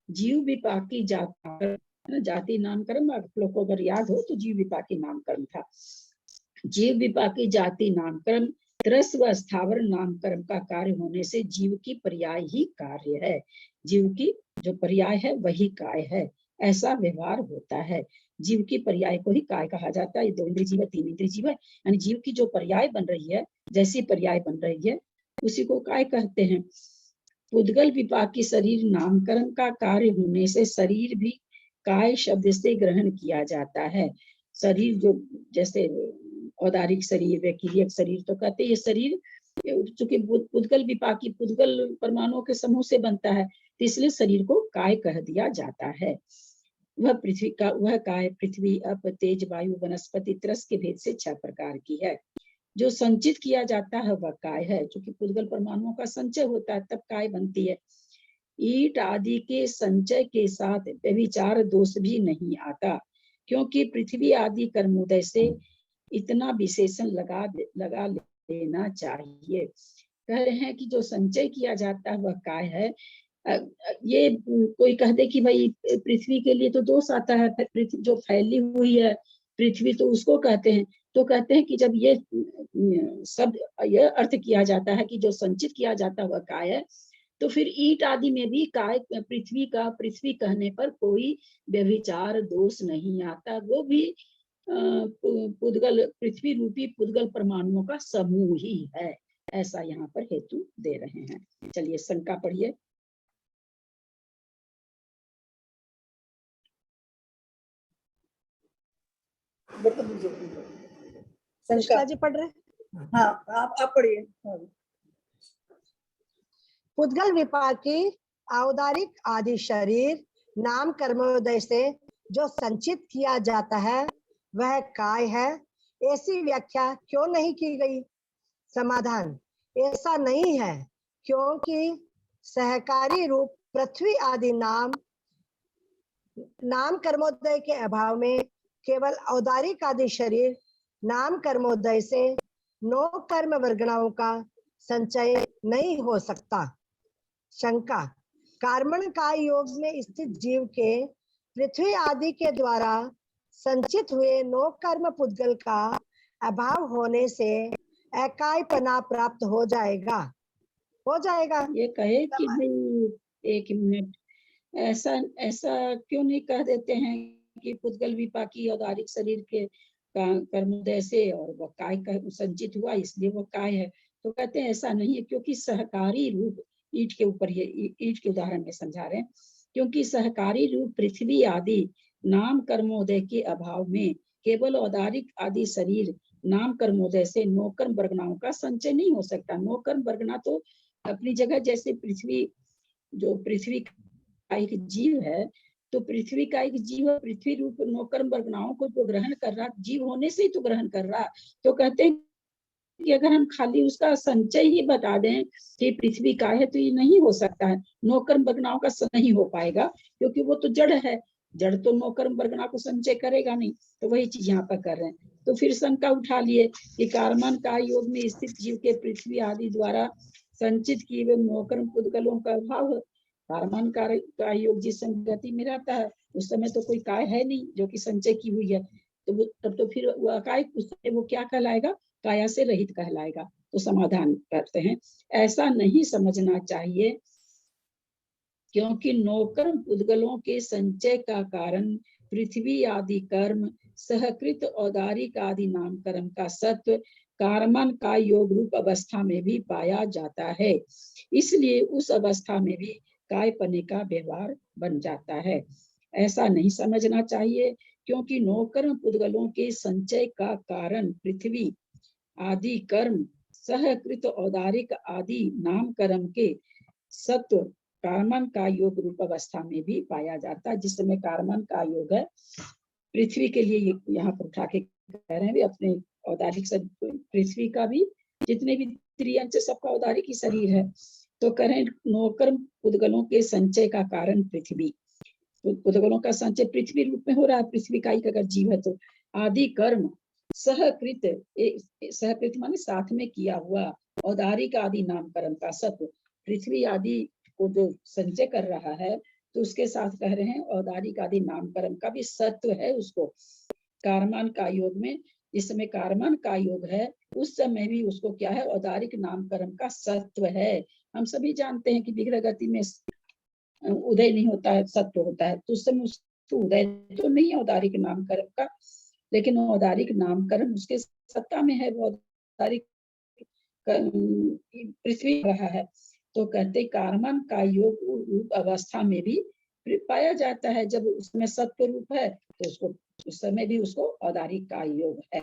जीव विपाकी जाति नामकरण, आप लोग को अगर याद हो तो जीव विपाकी नामकरण था। जीव विपाकी जाति नामकरण त्रस व स्थावर नामकरण का कार्य होने से जीव की पर्याय ही कार्य है। जीव की जो पर्याय है वही काय है, ऐसा व्यवहार होता है। जीव की पर्याय को ही काय कहा जाता है। दो इंद्रिय जीव है, तीन इंद्रिय जीव है, यानी जीव की जो पर्याय बन रही है, जैसी पर्याय बन रही है उसी को काय कहते हैं। पुद्गल विपाकी शरीर नामकरण का कार्य होने से शरीर भी काय शब्द से ग्रहण किया जाता है। शरीर जो जैसे औदारिक शरीर, वैकिलिक शरीर, तो कहते हैं ये शरीर चूंकि पुद्गल विपाकी, पुद्गल परमाणुओं के समूह से बनता है, तो इसलिए शरीर को काय कह दिया जाता है। वह पृथ्वी का, वह काय पृथ्वी, अप, तेज, वायु, वनस्पति, त्रस के भेद से 6 प्रकार की है। जो संचित किया जाता है वह काय है। चूंकि पुद्गल परमाणुओं का संचय होता है तब काय बनती है। ईट आदि के संचय के साथ व्यभिचार दोष भी नहीं आता, क्योंकि पृथ्वी आदि कर्मोदय से इतना विशेषण लगा लेना चाहिए। कह रहे हैं कि जो संचय किया जाता है वह काय है। ये कोई कह दे कि भाई पृथ्वी के लिए तो दोष आता है, पृथ्वी जो फैली हुई है पृथ्वी, तो उसको कहते हैं। तो कहते हैं कि जब ये शब्द यह अर्थ किया जाता है कि जो संचित किया जाता है वह काय है, तो फिर ईट आदि में भी काय, पृथ्वी का पृथ्वी कहने पर कोई व्यभिचार दोष नहीं आता। वो भी पुद्गल, पृथ्वी रूपी पुद्गल परमाणुओं का समूह ही है, ऐसा यहाँ पर हेतु दे रहे हैं। चलिए शंका पढ़िए। कृष्णा जी पढ़ रहे। हाँ, आप पढ़िए। पुद्गल विपाकी औदारिक आदि शरीर नाम कर्मोदय से जो संचित किया जाता है वह काय है, ऐसी व्याख्या क्यों नहीं की गई? समाधान, ऐसा नहीं है, क्योंकि सहकारी रूप पृथ्वी आदि नाम कर्मोदय के अभाव में केवल औदारिक आदि शरीर नाम कर्मोदय से 9 कर्म वर्गणाओं का संचय नहीं हो सकता। शंका, कार्मण का योग में स्थित जीव के पृथ्वी आदि के द्वारा संचित हुए 9 कर्म पुद्गल का अभाव होने से एकाईपना प्राप्त हो जाएगा। ये कहे कि भाई एक मिनट, ऐसा क्यों नहीं कह देते हैं कि पुद्गल विपाकी औदारिक शरीर के कर्मोदय से और वह काय संचित हुआ इसलिए वो काय है। तो कहते हैं ऐसा नहीं है, क्योंकि सहकारी रूप, ईट के ऊपर ये ईट के उदाहरण में समझा रहे हैं, क्योंकि सहकारी रूप पृथ्वी आदि नाम कर्मोदय के अभाव में केवल औदारिक आदि शरीर नाम कर्मोदय से 9 कर्म वर्गनाओं का संचय नहीं हो सकता। 9 कर्म वर्गना तो अपनी जगह, जैसे पृथ्वी, जो पृथ्वी का एक जीव है, तो पृथ्वी का एक जीव, पृथ्वी रूप 9 कर्म वर्गनाओं को जो ग्रहण कर रहा, जीव होने से ही तो ग्रहण कर रहा। तो कहते हैं कि अगर हम खाली उसका संचय ही बता दें कि पृथ्वी का है, तो ये नहीं हो सकता है। 9 कर्म वर्गनाओं का नहीं हो पाएगा, क्योंकि वो तो जड़ है, जड़ तो 9 कर्म वर्गना को संचय करेगा नहीं। तो वही चीज यहाँ पर कर रहे हैं। तो फिर शंका उठा लिए कि कार्मन का योग में स्थित जीव के पृथ्वी आदि द्वारा संचित किए हुए 9 कर्म पुद्गलों का अभाव है। कार्मन का योग जिस संगति में रहता है उस समय तो कोई काय है नहीं जो कि संचय की हुई है, तो वो तब तो फिर वो अकाय, वो क्या कहलाएगा? काया से रहित कहलाएगा। तो समाधान करते हैं, ऐसा नहीं समझना चाहिए, क्योंकि 9 कर्म पुद्गलों के संचय का कारण पृथ्वी आदि कर्म सहकृत औदारिक आदि नाम कर्म का सत्व कार्मन का योग रूप अवस्था में भी पाया जाता है। इसलिए उस अवस्था में भी कायपने का व्यवहार बन जाता है। ऐसा नहीं समझना चाहिए, क्योंकि 9 कर्म पुद्गलों के संचय का कारण पृथ्वी आदि कर्म सहकृत औदारिक आदि नाम कर्म के सत्व कार्मन का योग रूप अवस्था में भी पाया जाता है। जिस समय कार्मन का योग है, पृथ्वी के लिए यहाँ पर उठा के कह रहे हैं भी अपने औदारिक पृथ्वी का भी जितने भी त्रियंच सबका औदारिक ही शरीर है। तो करें नौकर्म पुद्गलों के संचय का कारण पृथ्वी, पुद्गलों का संचय पृथ्वी रूप में हो रहा है। पृथ्वी का ही अगर जीव है तो आदि कर्म सहकृत, सहकृत माने साथ में किया हुआ, औदारिक आदि नाम कर्म का सत्व, पृथ्वी आदि को जो संचय कर रहा है तो उसके साथ कह रहे हैं औदारिक आदि नाम कर्म का भी सत्व है उसको। कार्मान का योग में, जिस समय कार्मान का योग है उस समय भी उसको क्या है, औदारिक नाम कर्म का सत्व है। हम सभी जानते हैं कि विग्रह गति में उदय नहीं होता है, सत्व होता है, तो उस समय उसको उदय तो नहीं है औदारिक नाम कर्म का, लेकिन औदारिक नाम कर्म उसके सत्ता में है, वो औदारिक पृथ्वी रहा है। तो कहते कार्मन का योग रूप अवस्था में भी पाया जाता है। जब उसमें सत्व रूप है तो उसको उस समय भी उसको औदारिक का योग है,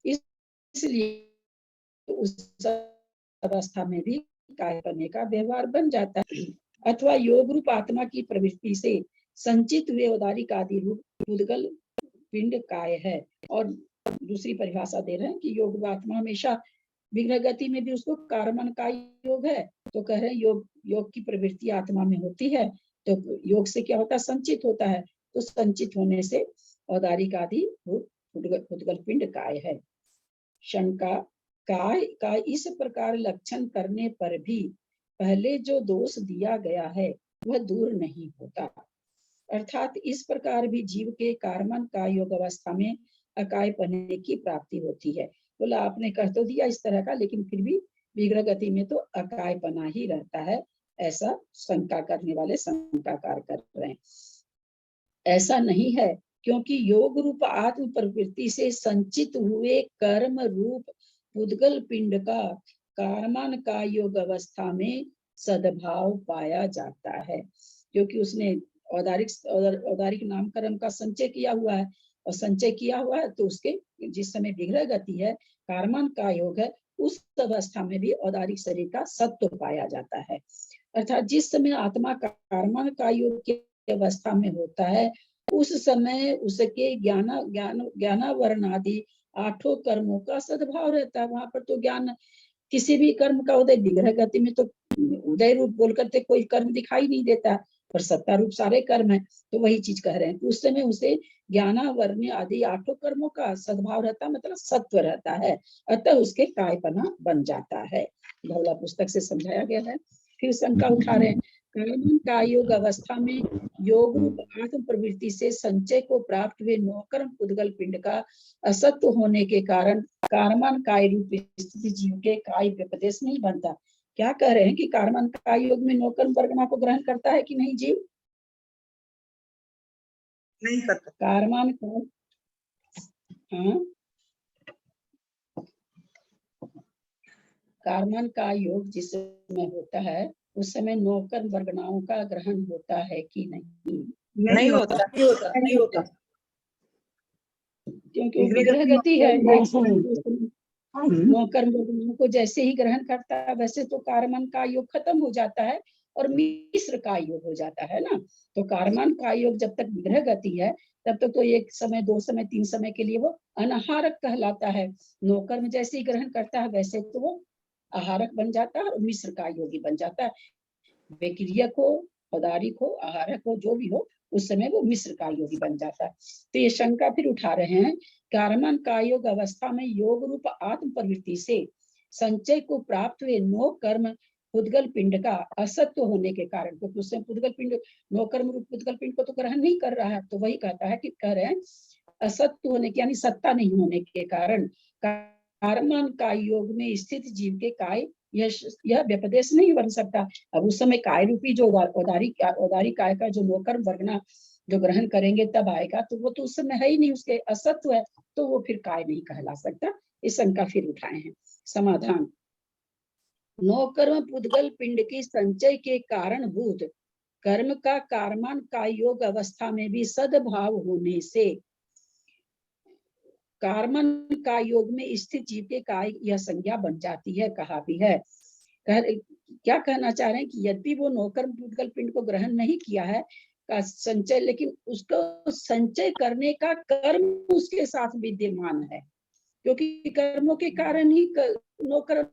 इसलिए उस अवस्था में भी काय करने का व्यवहार बन जाता है। अथवा योग रूप आत्मा की प्रवृत्ति से संचित हुए औदारिक आदि रूप पुद्गल पिंड काय है। और दूसरी परिभाषा दे रहे हैं कि योग आत्मा हमेशा विग्रह गति में भी उसको कार्मन का योग है। तो कह रहे हैं योग की प्रवृत्ति आत्मा में होती है, तो योग से क्या होता है, संचित होता है। तो संचित होने से औदारिक आदि पुद्गल पिंड काय है। शंका, काय का इस प्रकार लक्षण करने पर भी पहले जो दोष दिया गया है वह दूर नहीं होता, अर्थात इस प्रकार भी जीव के कार्मन का योग अवस्था में अकाय पने की प्राप्ति होती है। बोला आपने कह तो दिया इस तरह का, लेकिन फिर भी विग्रह गति में तो अकाय पना ही रहता है, ऐसा शंका करने वाले शंकाकार कर रहे हैं। ऐसा नहीं है, क्योंकि योग रूप आत्म प्रवृत्ति से संचित हुए कर्म रूप पुद्गल पिंड का कार्मन का योग अवस्था में सद्भाव पाया जाता है, क्योंकि उसने औदारिक नाम कर्म का संचय किया हुआ है, और संचय किया हुआ है तो उसके जिस समय विग्रह गति है, कार्मन का योग है, उस अवस्था में भी औदारिक शरीर का सत्व पाया जाता है। अर्थात जिस समय आत्मा का कार्मन का योग की अवस्था में होता है उस समय उसके ज्ञानावरण आदि 8 कर्मों का सद्भाव रहता है। वहां पर तो ज्ञान, किसी भी कर्म का उदय, विग्रह गति में तो उदय रूप बोल करते कोई कर्म दिखाई नहीं देता, पर सत्ता रूप सारे कर्म है। तो वही चीज कह रहे हैं कि उस समय उसे ज्ञानावरण आदि 8 कर्मों का सद्भाव रहता, मतलब सत्व रहता है, अतः उसके कायपना बन जाता है। धौला पुस्तक से समझाया गया है। फिर शंका उठा रहे हैं, कार्मन का योग अवस्था में योग रूप आत्म प्रवृत्ति से संचय को प्राप्त हुए नौकर्म पुद्गल पिंड का असत्व होने के कारण कार्मन काय रूप स्थिति जीव के काय व्यपदेश नहीं बनता। क्या कह रहे हैं कि कार्मन का योग में नौकर्म वर्गना को ग्रहण करता है कि नहीं जीव? नहीं करता। कार्मन का, हाँ, कार्मन का योग जिस समय होता है उस समय नौकर्म वर्गनाओं का ग्रहण होता है कि नहीं? नहीं होता। नहीं होता। क्योंकि विग्रह गति है, नौकर्म वर्गनाओं को जैसे ही ग्रहण करता है वैसे तो कार्मन का योग खत्म हो जाता है और मिश्र का योग हो जाता है ना। तो कार्मन का योग जब तक विग्रह गति है तब तक तो 1 समय 2 समय 3 समय के लिए वो अनाहारक कहलाता है। नौकर्म जैसे ही ग्रहण करता है वैसे तो वो आहारक बन जाता है और मिश्र का योगी बन जाता है। विक्रियक हो, औदारिक हो, आहारक हो, जो भी हो, उस समय वो मिश्र का योगी बन जाता है। तो ये शंका फिर उठा रहे हैं, कार्मन का योग अवस्था में योग रूप आत्म प्रवृत्ति से संचय को प्राप्त हुए 9 कर्म पुद्गल पिंड का असत्व होने के कारण, क्योंकि उससे पुद्गल पिंड, 9 कर्म रूप पुद्गल पिंड को तो ग्रहण नहीं कर रहा है, तो वही कहता है कि कह रहे हैं असत्व होने के यानी सत्ता नहीं होने के कारण कार्मन का योग में स्थित जीव के काय यह व्यपदेश नहीं बन सकता। अब उस समय काय रूपी जो औदारिक काय का जो नौकर्म वर्गना जो ग्रहण करेंगे तब आएगा, तो वो तो उस समय है ही नहीं, उसके असत्व है, तो वो फिर काय नहीं कहला सकता। इस शंका फिर उठाए हैं। समाधान, नौकर्म पुद्गल पिंड की संचय के कारण भूत कर्म का कार्मन का योग अवस्था में भी सद्भाव होने से कार्मन का योग में स्थित जीव के काय यह संज्ञा बन जाती है, कहा भी है। क्या कहना चाह रहे हैं कि यदि वो नौकर्म पूतगल पिंड को ग्रहण नहीं किया है का संचय, लेकिन उसको संचय करने का कर्म उसके साथ विद्यमान है, क्योंकि कर्मों के कारण ही नौकर्म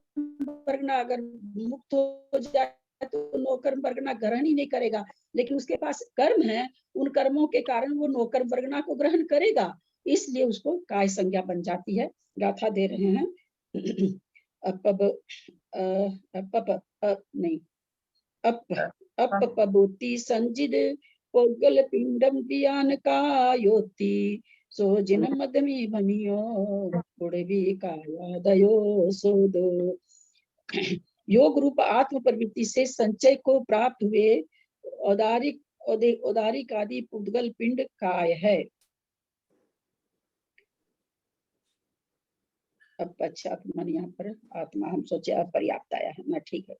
वर्गना अगर मुक्त हो जाए तो नौकर्म वर्गना ग्रहण ही नहीं करेगा, लेकिन उसके पास कर्म है, उन कर्मों के कारण वो नौकर्म वर्गना को ग्रहण करेगा, इसलिए उसको काय संज्ञा बन जाती है। गाथा दे रहे हैं अपपबोति संजिद पौगल पिंडम दियान कायोति सोजिन मदमी बनियो गुड़वी कायादयो सोदो। योग रूप आत्म प्रवृत्ति से संचय को प्राप्त हुए औदारिक आदि पुद्गल पिंड काय है। अब अच्छा मन यहाँ पर आत्मा हम सोचे अपर्याप्त आया है ना, ठीक है।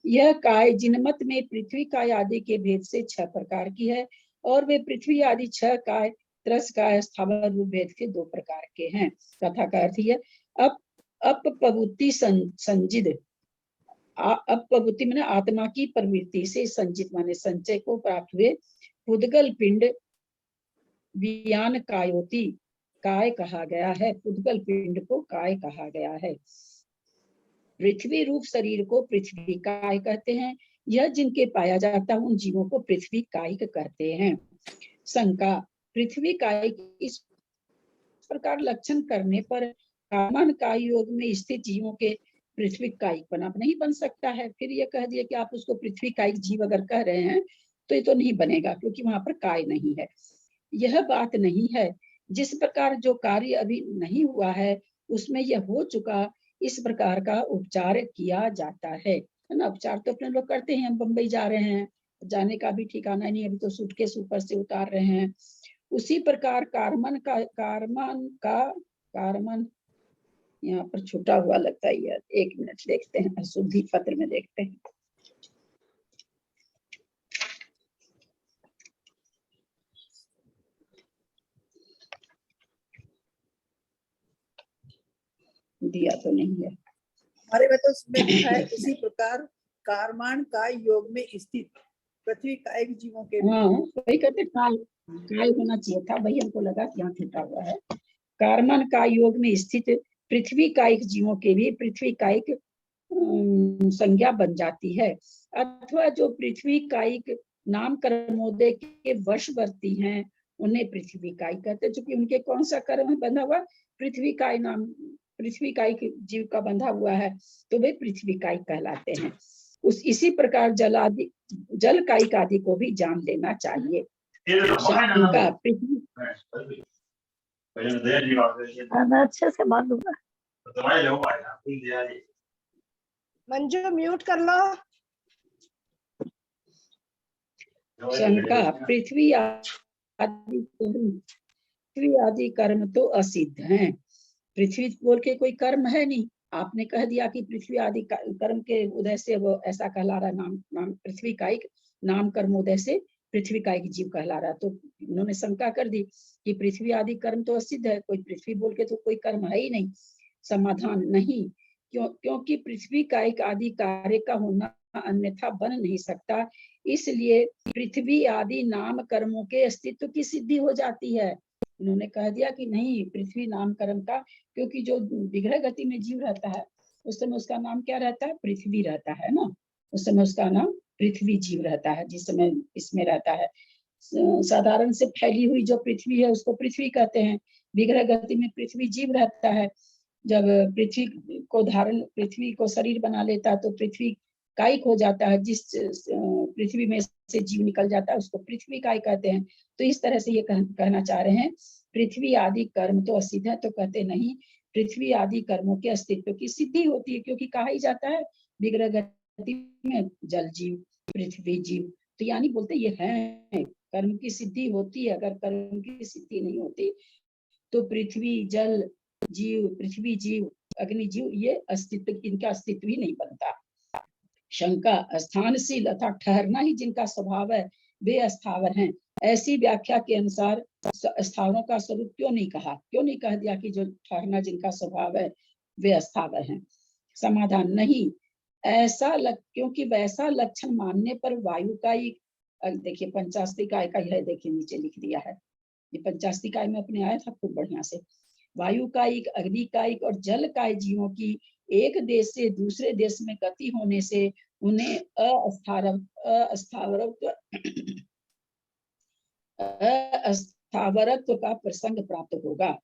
यह काय जिनमत में पृथ्वी काय आदि के भेद से 6 प्रकार की है, और वे पृथ्वी आदि 6 काय त्रस काय स्थावर रूप भेद के 2 प्रकार के हैं। कथा का अर्थ है अपपबुद्धि संजिद, अपपबुद्धि माने आत्मा की प्रवृत्ति से, संजित माने संचय को प्राप्त हुए, पुद्गल पिंड वियान कायोति काय कहा गया है, पुद्गल पिंड को काय कहा गया है। पृथ्वी रूप शरीर को पृथ्वी काय कहते हैं, यह जिनके पाया जाता है उन जीवों को पृथ्वी कायिक कहते हैं। शंका, पृथ्वी कायिक इस प्रकार लक्षण करने पर कार्मन काय योग में स्थित जीवों के पृथ्वी कायिक नहीं बन सकता है। फिर ये कह दिया कि आप उसको पृथ्वी कायिक जीव अगर कह रहे हैं तो ये तो नहीं बनेगा, क्योंकि वहां पर काय नहीं है। यह बात नहीं है, जिस प्रकार जो कार्य अभी नहीं हुआ है उसमें यह हो चुका, इस प्रकार का उपचार किया जाता है ना। उपचार तो अपने लोग करते हैं, हम बम्बई जा रहे हैं, जाने का भी ठिकाना नहीं, अभी तो सूटकेस ऊपर से उतार रहे हैं। उसी प्रकार कार्मन यहाँ पर छूटा हुआ लगता है यार, 1 मिनट देखते हैं, शुद्धि पत्र में देखते हैं। दिया तो नहीं है हमारे में तो उसमें लिखा है उसी प्रकार कार्मान काय योग में स्थित पृथ्वी कायिक जीवों के हाँ वही कहते काय होना चाहिए था, वही हमको लगा कि यहाँ छूटा हुआ है। कार्मन काय योग में स्थित पृथ्वी कायिक जीवों के भी पृथ्वी कायिक संज्ञा बन जाती है, अथवा जो पृथ्वी कायिक नाम कर्मोदय के वशवर्ती हैं उन्हें पृथ्वी कायिक कहते हैं, क्योंकि उनके कौन सा कर्म है बंधा हुआ, पृथ्वी काय नाम, पृथ्वी कायिक जीव का बंधा हुआ है तो वे पृथ्वी कायिक कहलाते हैं। इसी प्रकार जल कायिक आदि को भी जान लेना चाहिए। पृथ्वी अच्छे से मालूम है। मंजू म्यूट कर लो। शंका, पृथ्वी आदि कर्म तो असिद्ध हैं। पृथ्वी बोल के कोई कर्म है नहीं, आपने कह दिया कि पृथ्वी आदि कर्म के उदय से वो ऐसा कहला रहा, नाम पृथ्वी कायिक नाम कर्म उदय से पृथ्वी कायिक जीव कहला रहा, तो उन्होंने शंका कर दी कि पृथ्वी आदि कर्म तो असिद्ध है, कोई पृथ्वी बोल के तो कोई कर्म है ही नहीं। समाधान, नहीं, क्योंकि पृथ्वी कायिक आदि कार्य का होना अन्यथा बन नहीं सकता, इसलिए पृथ्वी आदि नाम कर्मों के अस्तित्व की सिद्धि हो जाती है। उन्होंने कह दिया कि नहीं, पृथ्वी नाम कर्म का, क्योंकि जो विग्रह गति में जीव रहता है उस समय उसका नाम क्या रहता है, पृथ्वी रहता है ना, उस समय उसका नाम पृथ्वी जीव रहता है, जिस समय इसमें रहता है। साधारण से फैली हुई जो पृथ्वी है उसको पृथ्वी कहते हैं, विग्रह गति में पृथ्वी जीव रहता है। जब पृथ्वी को शरीर बना लेता है तो पृथ्वी कायिक हो जाता है, जिस पृथ्वी में से जीव निकल जाता है उसको पृथ्वी कायिक कहते हैं। तो इस तरह से ये कहना चाह रहे हैं पृथ्वी आदि कर्म तो असिद्ध है, तो कहते नहीं, पृथ्वी आदि कर्मों के अस्तित्व की सिद्धि होती है, क्योंकि कहा ही जाता है विग्रह गति में जल जीव पृथ्वी जीव, तो यानी बोलते ये है कर्म की सिद्धि होती है। अगर कर्म की सिद्धि नहीं होती तो पृथ्वी जल जीव, पृथ्वी जीव, अग्नि जीव, ये अस्तित्व, इनका अस्तित्व ही नहीं बनता। शंका, स्थानशील अर्थात ठहरना ही जिनका स्वभाव है वे अस्थावर हैं, ऐसी व्याख्या के अनुसार स्थावरों का स्वरूप क्यों नहीं कहा, क्यों नहीं कह दिया कि जो ठहरना जिनका स्वभाव है वे अस्थावर हैं? समाधान, नहीं ऐसा क्योंकि वैसा लक्षण मानने पर वायु का ही, देखिए पंचास्तिकाय का यह देखिए नीचे लिख दिया है, ये पंचास्तिकाय में अपने आया था खूब बढ़िया से। वायु कायिक, अग्नि कायिक और जल काय जीवों की एक देश से दूसरे देश में गति होने से उन्हें अस्थावरत्व का प्रसंग प्राप्त होगा।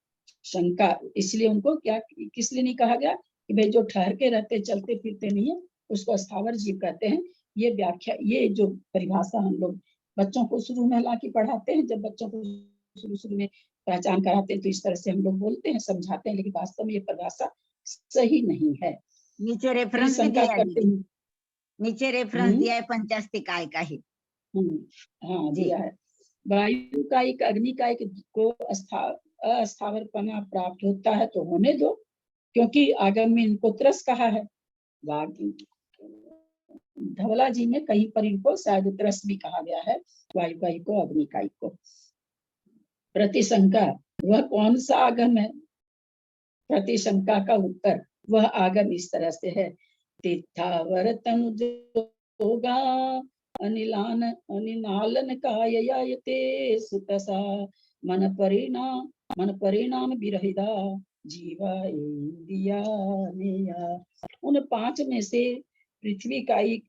शंका, इसलिए उनको क्या, किस लिए नहीं कहा गया कि भाई जो ठहर के रहते चलते फिरते नहीं है उसको अस्थावर जीव कहते हैं। ये व्याख्या, ये जो परिभाषा हम लोग बच्चों को शुरू में हालांकि पढ़ाते हैं, जब बच्चों को शुरू में पहचान कराते हैं तो इस तरह से हम लोग बोलते हैं, समझाते हैं, लेकिन वास्तव में ये परिभाषा सही नहीं है। नीचे रेफरेंस भी शंका दिया है करते दीदी, हैं। नीचे रेफरेंस दिया है पंचास्तिकाय का ही। हाँ जी। दिया है। वायु कायिक, अग्नि कायिक को अस्थावरपना प्राप्त होता है तो होने दो, क्योंकि आगम में इनको त्रस कहा है। धवला जी में कहीं पर इनको शायद त्रस भी कहा गया है, वायु कायिक को, अग्नि कायिक को। प्रतिशंका, वह कौन सा आगम है? प्रतिशंका का उत्तर, वह आगम इस तरह से है। तीर्थावर तनुज होगा अनिलालन काययते सुतसा मन परिणाम विरहिता जीवा इंद्रिया नेया। उन पांच में से पृथ्वी कायिक,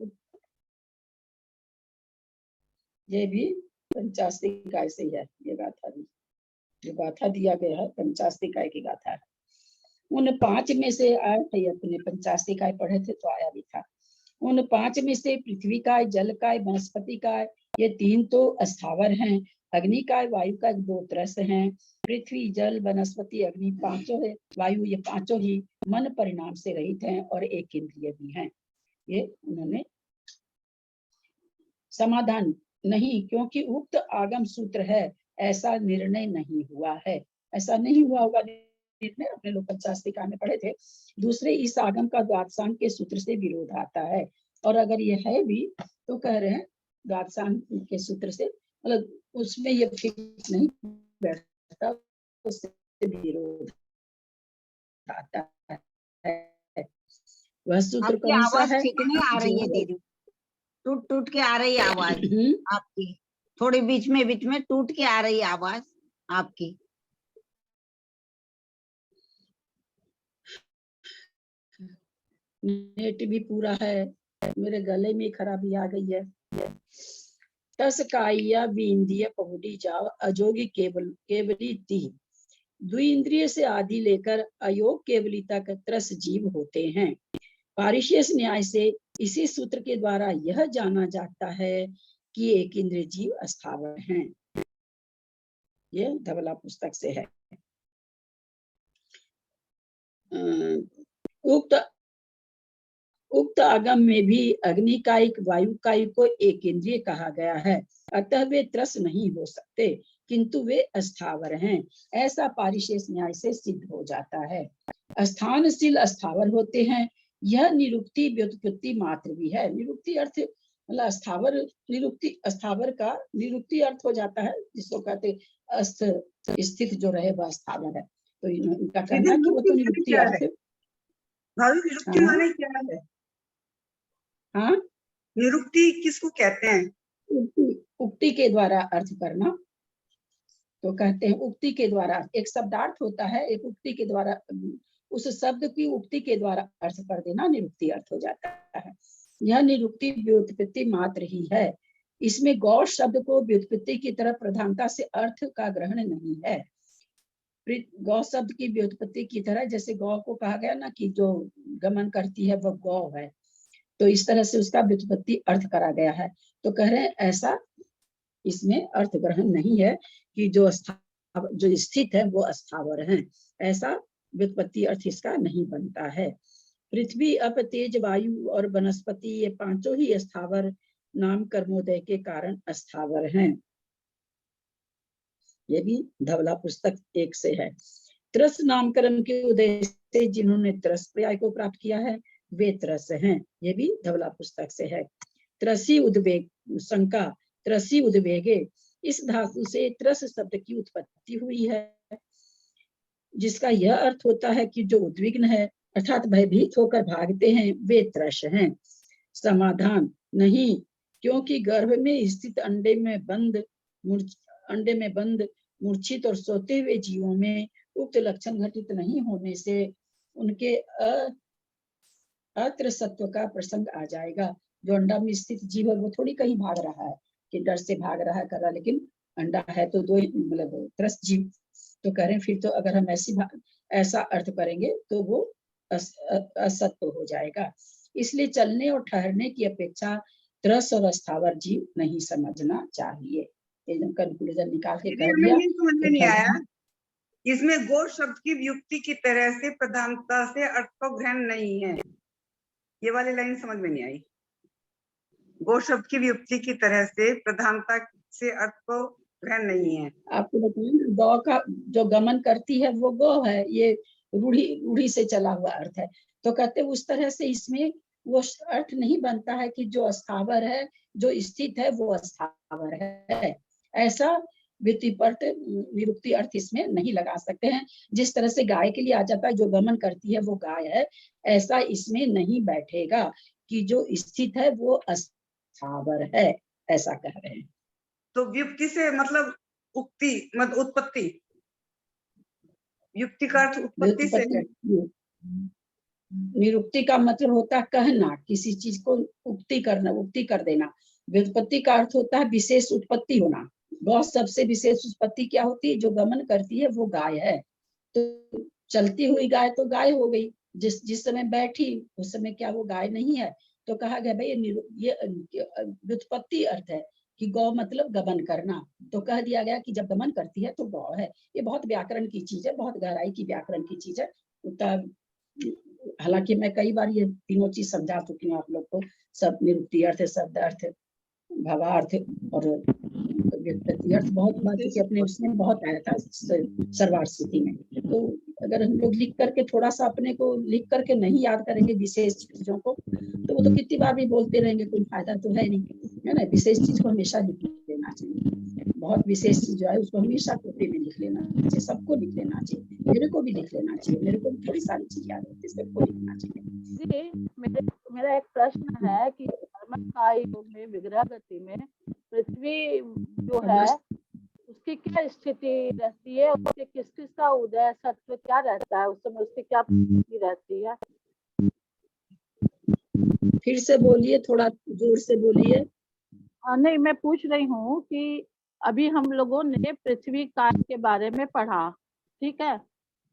ये भी पंचास्तिकाय से है, ये गाथा भी, जो गाथा दिया गया है पंचास्तिकाय की गाथा है। उन पांच में से आया था, अपने पंचास्तिकाय पढ़े थे तो आया भी था। उन पांच में से पृथ्वी काय, जल काय, वनस्पति काय, ये तीन तो अस्थावर हैं। अग्नि काय, वायु का दो त्रस हैं। पृथ्वी, जल, वनस्पति, अग्नि पांचों है, वायु, ये पांचों ही मन परिणाम से रहित हैं और एक इंद्रिय भी हैं। ये उन्होंने समाधान, नहीं क्योंकि उक्त आगम सूत्र है, ऐसा निर्णय नहीं हुआ है। ऐसा नहीं हुआ होगा निर्णय, अपने लोग पंचास्तिकाय में पढ़े थे। दूसरे, इस आगम का द्वादशांग के सूत्र से विरोध आता है, और अगर ये है भी तो कह रहे हैं द्वादशांग के सूत्र से, मतलब उसमें ये फिक्स नहीं बैठता, उससे विरोध आता है। वह सूत्र आपकी कौन सा आवाज है? ठीक नहीं आ रही है दीदी, टूट टूट के आ रही है आवाज आपकी, थोड़ी बीच में टूट के आ रही है आवाज आपकी। नेट भी पूरा है, मेरे गले में खराबी आ गई है। तस काया विंद्रिय पहुड़ी जाओ अजोगी केवली ती, द्विइंद्रिय से आदि लेकर अयोग केवली तक त्रस जीव होते हैं। पारिशेष न्याय से इसी सूत्र के द्वारा यह जाना जाता है कि एक इंद्रिय जीव अस्थावर हैं। ये धवला पुस्तक से है। उक्त आगम में भी अग्नि कायिक, वायु कायिक को एक इंद्रिय कहा गया है, अतः वे त्रस नहीं हो सकते, किंतु वे अस्थावर हैं, ऐसा पारिशेष न्याय से सिद्ध हो जाता है। स्थानशील अस्थावर होते हैं, यह निरुक्ति व्युत्पत्ति मात्र भी है। निरुक्ति अर्थ मतलब अस्थावर, निरुक्ति अस्थावर का निरुक्ति अर्थ हो जाता है, जिसको कहते अस्थ स्थित जो रहे वह अस्थावर है। तो इनका कहना है कि वो तो निरुक्ति अर्थ। भाभी निरुक्ति हाँ? माने क्या है? हाँ, निरुक्ति किसको कहते हैं? उक्ति के द्वारा अर्थ करना, तो कहते हैं उक्ति के द्वारा, एक शब्दार्थ होता है, एक उक्ति के द्वारा, उस शब्द की उक्ति के द्वारा अर्थ कर देना निरुक्ति अर्थ हो जाता है। यह निरुक्ति व्युत्पत्ति मात्र ही है, इसमें गौ शब्द को व्युत्पत्ति की तरह प्रधानता से अर्थ का ग्रहण नहीं है। गौ शब्द की व्युत्पत्ति की तरह, जैसे गौ को कहा गया ना कि जो गमन करती है वह गौ है, तो इस तरह से उसका व्युत्पत्ति अर्थ करा गया है। तो कह रहे हैं ऐसा इसमें अर्थ ग्रहण नहीं है कि जो स्थित है वो अस्थावर हैं, ऐसा व्युत्पत्ति अर्थ इसका नहीं बनता है। पृथ्वी, अप, तेज, वायु और वनस्पति, ये पांचों ही अस्थावर नाम कर्मोदय के कारण अस्थावर हैं। ये भी धवला पुस्तक 1 से है। त्रस नामकरण के उदय से जिन्होंने त्रस पर्याय को प्राप्त किया है वे त्रस हैं, ये भी धवला पुस्तक से है। त्रसी उद्वेग, शंका, त्रसी उद्वेगे, इस धातु से त्रस शब्द की उत्पत्ति हुई है, जिसका यह अर्थ होता है कि जो उद्विग्न है अर्थात भयभीत होकर भागते हैं वे त्रस हैं। समाधान नहीं, क्योंकि गर्भ में स्थित अंडे में बंद मूर्छित और सोते हुए जीवों में उक्त लक्षण घटित नहीं होने से उनके अत्रसत्व का प्रसंग आ जाएगा। जो अंडा में स्थित जीव है वो थोड़ी कहीं भाग रहा है कि डर से भाग रहा है कर रहा, लेकिन अंडा है तो दो मतलब त्रस्त जीव। तो कह रहे हैं फिर तो अगर हम ऐसा अर्थ करेंगे तो वो असत्य हो जाएगा। इसलिए चलने और ठहरने की अपेक्षा त्रस और अस्थावर जीव नहीं समझना चाहिए। एकदम कंक्लूजन निकाल के दीदी कह हमें दिया। ये समझ में नहीं आया, इसमें गो शब्द की व्युक्ति की तरह से प्रधानता से अर्थ को ग्रहण नहीं है, ये वाली लाइन समझ में नहीं आई। गो शब्द की व्युक्ति की तरह से प्रधानता से अर्थ को ग्रहण नहीं है। आपको बताऊं ना, गौ का जो गमन करती है वो गौ है, ये रूढ़ी से चला हुआ अर्थ है। तो कहते उस तरह से इसमें वो अर्थ नहीं बनता है कि जो अस्थावर है, जो स्थित है वो अस्थावर है। ऐसा विरुक्ति अर्थ इसमें नहीं लगा सकते हैं। जिस तरह से गाय के लिए आ जाता है जो गमन करती है वो गाय है, ऐसा इसमें नहीं बैठेगा कि जो स्थित है वो अस्थावर है, ऐसा कह रहे हैं। तो व्युक्ति से मतलब उक्ति मतलब उत्पत्ति, युक्ति का अर्थ उत्पत्ति से। निरुक्ति का मतलब होता है कहना, किसी चीज को उक्ति करना, उक्ति कर देना। व्युत्पत्ति का अर्थ होता है विशेष उत्पत्ति होना। गौ सबसे विशेष उत्पत्ति क्या होती है? जो गमन करती है वो गाय है। तो चलती हुई गाय तो गाय हो गई, जिस समय बैठी उस समय क्या वो गाय नहीं है? तो कहा गया भाई ये व्युत्पत्ति अर्थ है कि गौ मतलब गमन करना। तो कह दिया गया कि जब गमन करती है तो गौ है। ये बहुत व्याकरण की चीज है, बहुत गहराई की व्याकरण की चीज है। हालांकि मैं कई बार ये तीनों चीज समझा चुकी हूँ आप लोग को, सब निरुक्ति अर्थ, शब्द अर्थ, भावार्थ और व्युत्पत्ति अर्थ बहुत बात की अपने उसमें बहुत आया था सर्वार्थ स्थिति में। तो अगर हम लोग लिख करके थोड़ा सा अपने को लिख करके नहीं याद करेंगे विशेष चीजों को, तो वो तो कितनी बार भी बोलते रहेंगे, कोई फायदा तो है नहीं, है ना। विशेष चीज को हमेशा लिख लेना चाहिए। बहुत विशेष चीज जो है उसको हमेशा कॉपी में लिख लेना चाहिए, सबको लिख लेना चाहिए। मेरे को भी लिख लेना चाहिए, मेरे को भी थोड़ी सारी चीज याद होती है, सबको लिखना चाहिए। मेरा एक प्रश्न है कि कर्मकाय योग में विग्रह गति में पृथ्वी जो है उसकी क्या स्थिति रहती है, उसके किस का उदय सत्व क्या रहता है, उस समय उसकी क्या स्थिति रहती है? फिर से बोलिए, थोड़ा जोर से बोलिए। नहीं, मैं पूछ रही हूँ कि अभी हम लोगों ने पृथ्वी काल के बारे में पढ़ा, ठीक है।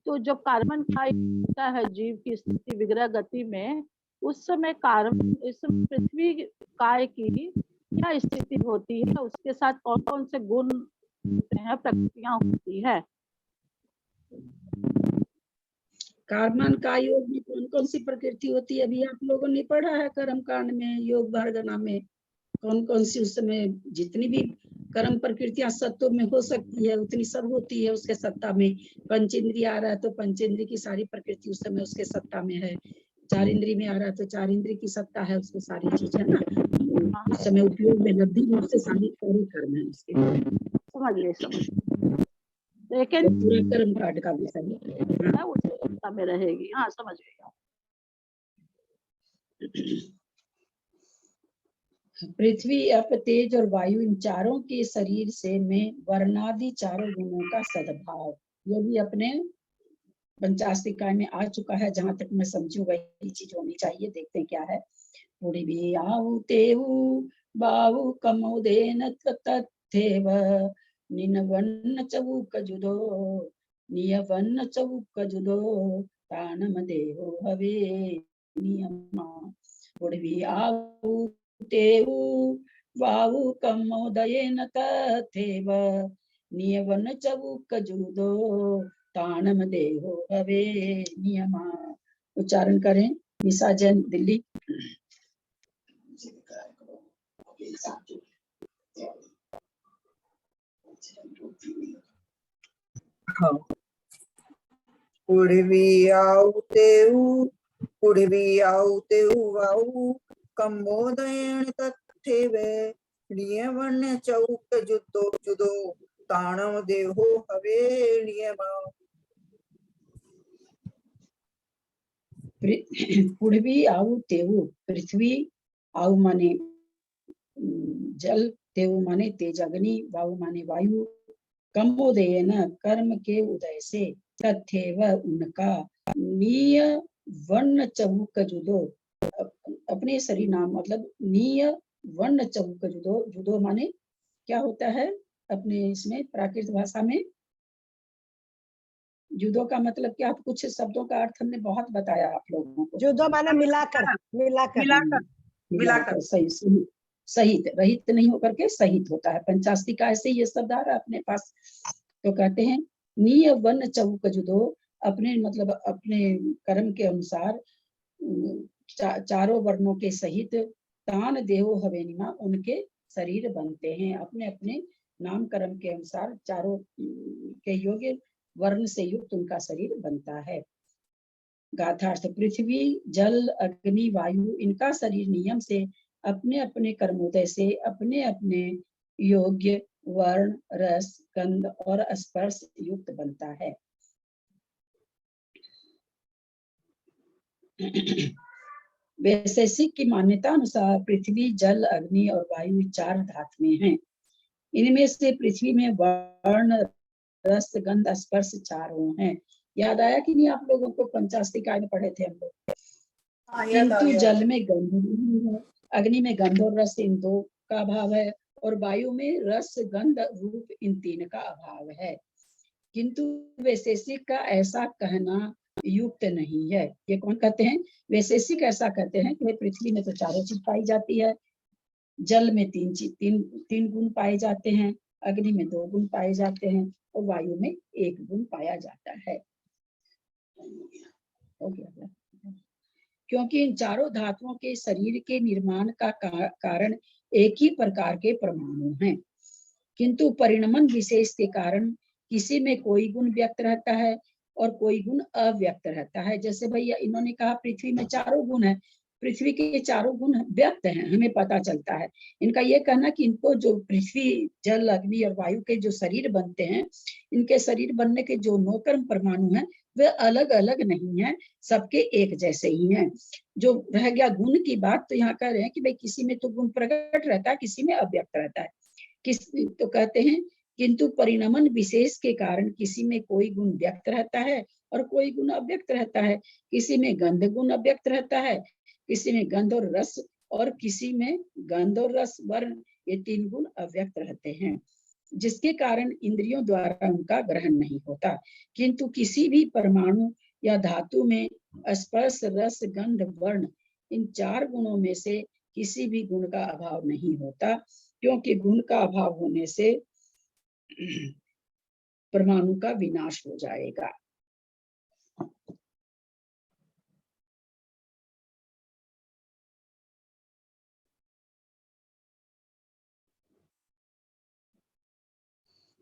तो जब कार्बन काल होता है जीव की स्थिति विग्रह गति में, उस समय कार्बन इस पृथ्वी काय की क्या स्थिति होती है, उसके साथ कौन कौन से गुण होते हैं, प्रकृतियां होती है? कार्बन का योग में कौन कौन सी प्रकृति होती है अभी आप लोगों ने पढ़ा है कर्म कांड में, योग वर्गना में। कौन कौन सी उस समय जितनी भी कर्म प्रकृतियां सत्व में हो सकती है उतनी सब होती है उसके सत्ता में। पंचेंद्रिय आ रहा है तो पंचेंद्रिय की सारी प्रकृति उस समय उसके सत्ता में है। चार इंद्रिय में आ रहा है तो चार इंद्रिय की सत्ता है, उसको सारी चीजें ना उस समय उपयोग में लब्धि रूप से सारी कर्म है उसके। समझ गए। लेकिन पूरा कर्म कांड का विषय है, उसकी सत्ता में रहेगी। हाँ, समझ गई। पृथ्वी, अप, तेज और वायु, इन चारों के शरीर से में वर्णादि चारों गुणों का सद्भाव, ये भी अपने पंचास्तिकाय में आ चुका है। जहां तक मैं समझू वही चीज होनी चाहिए। देखते हैं क्या है। पुड़ी भी आऊ तेऊ बाहु कमोदेन तथेव निनवन्न चौक जुदो नियवन्न चौक जुदो तानम देहो हवे नियमा। पुड़ी भी आऊ तेऊ बाहु कमोदयेन तथेव नियवन्न चौक जुदो तानम देहो हवे नियमा। उच्चारण करें। निशा जैन, दिल्ली। पुड़वी आऊ तेऊ वाऊ कम्बोदयेन तथेव नियमन चौक जुदो जुदो ताणव देहो हवे नियम। पूर्वी आउ तेऊ, पृथ्वी आउ माने जल, तेऊ माने तेज अग्नि, वायु माने वायु, कमोदय न कर्म के उदय से, तथेव उनका, नीय वर्ण चौक जुदो, अपने शरीर नाम मतलब नीय वर्ण चौक जुदो, जुदो माने क्या होता है अपने इसमें प्राकृत भाषा में? जुदो का मतलब क्या? कुछ शब्दों का अर्थ हमने बहुत बताया आप लोगों को। जुदो माने मिलाकर, मिलाकर, मिलाकर मिलाकर, सही सही, सहित, रहित नहीं होकर के सहित होता है। पंचास्ती का ऐसे ये शब्द आ रहा है अपने पास। तो कहते हैं नीय वर्ण चौक जुदो, अपने मतलब अपने कर्म के अनुसार चारों वर्णों के सहित, तान देहो हवेनिमा, उनके शरीर बनते हैं। अपने अपने नाम कर्म के अनुसार चारों के योग्य वर्ण से युक्त उनका शरीर बनता है। गाथार्थ, पृथ्वी जल अग्नि वायु, इनका शरीर नियम से अपने अपने कर्मोदय से अपने अपने योग्य वर्ण रस गंध और स्पर्श युक्त बनता है। वैशेषिक की मान्यता अनुसार पृथ्वी जल अग्नि और वायु चार धातु में हैं। इनमें से पृथ्वी में वर्ण रस गंध स्पर्श चारों हैं। याद आया कि नहीं आप लोगों को? पंचास्तिकाय में पढ़े थे हम लोग। किंतु जल में गंध नहीं है, अग्नि में गंध और रस इन दो का अभाव है, और वायु में रस गंध रूप इन तीन का अभाव है। किंतु वैशेषिक का ऐसा कहना युक्त नहीं है। ये कौन कहते हैं? वैशेषिक ऐसा कहते हैं कि पृथ्वी में तो चारों चीज पाई जाती है, जल में तीन गुण पाए जाते हैं, अग्नि में 2 गुण पाए जाते हैं और वायु में 1 गुण पाया जाता है। हो गया। क्योंकि इन चारों धातुओं के शरीर के निर्माण का कारण एक ही प्रकार के परमाणु हैं, किंतु परिणमन विशेष के कारण किसी में कोई गुण व्यक्त रहता है और कोई गुण अव्यक्त रहता है। जैसे भैया इन्होंने कहा पृथ्वी में चारों गुण है, पृथ्वी के चारों गुण व्यक्त हैं, हमें पता चलता है। इनका यह कहना कि इनको जो पृथ्वी जल अग्नि और वायु के जो शरीर बनते हैं, इनके शरीर बनने के जो 9 कर्म परमाणु हैं वे अलग अलग नहीं है, सबके एक जैसे ही हैं। जो रह गया गुण की बात, तो यहाँ कह रहे हैं कि भाई किसी में तो गुण प्रकट रहता है, किसी में अव्यक्त रहता है। तो कहते हैं किंतु परिणमन विशेष के कारण किसी में कोई गुण व्यक्त रहता है और कोई गुण अव्यक्त रहता है। किसी में गंध गुण अव्यक्त रहता है, किसी में गंध और रस, और किसी में गंध और रस वर्ण, ये 3 गुण अव्यक्त रहते हैं, जिसके कारण इंद्रियों द्वारा उनका ग्रहण नहीं होता। किंतु किसी भी परमाणु या धातु में स्पर्श रस गंध वर्ण, इन 4 गुणों में से किसी भी गुण का अभाव नहीं होता, क्योंकि गुण का अभाव होने से परमाणु का विनाश हो जाएगा।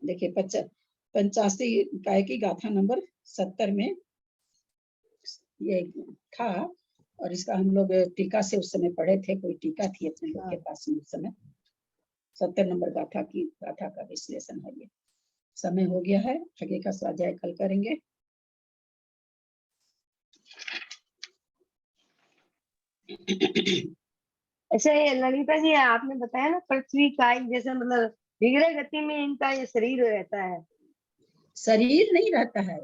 देखिए 85 काय की गाथा नंबर 70 में ये था, और इसका हम लोग टीका से उस समय पढ़े थे, कोई टीका थी अपने लोग के पास में उस समय। 70 नंबर गाथा का विश्लेषण है ये। समय हो गया है, आगे का स्वाध्याय कल करेंगे। ऐसे ललिता जी आपने बताया ना पृथ्वी काय, जैसे मतलब विग्रह गति में इनका ये शरीर रहता है। शरीर नहीं रहता है,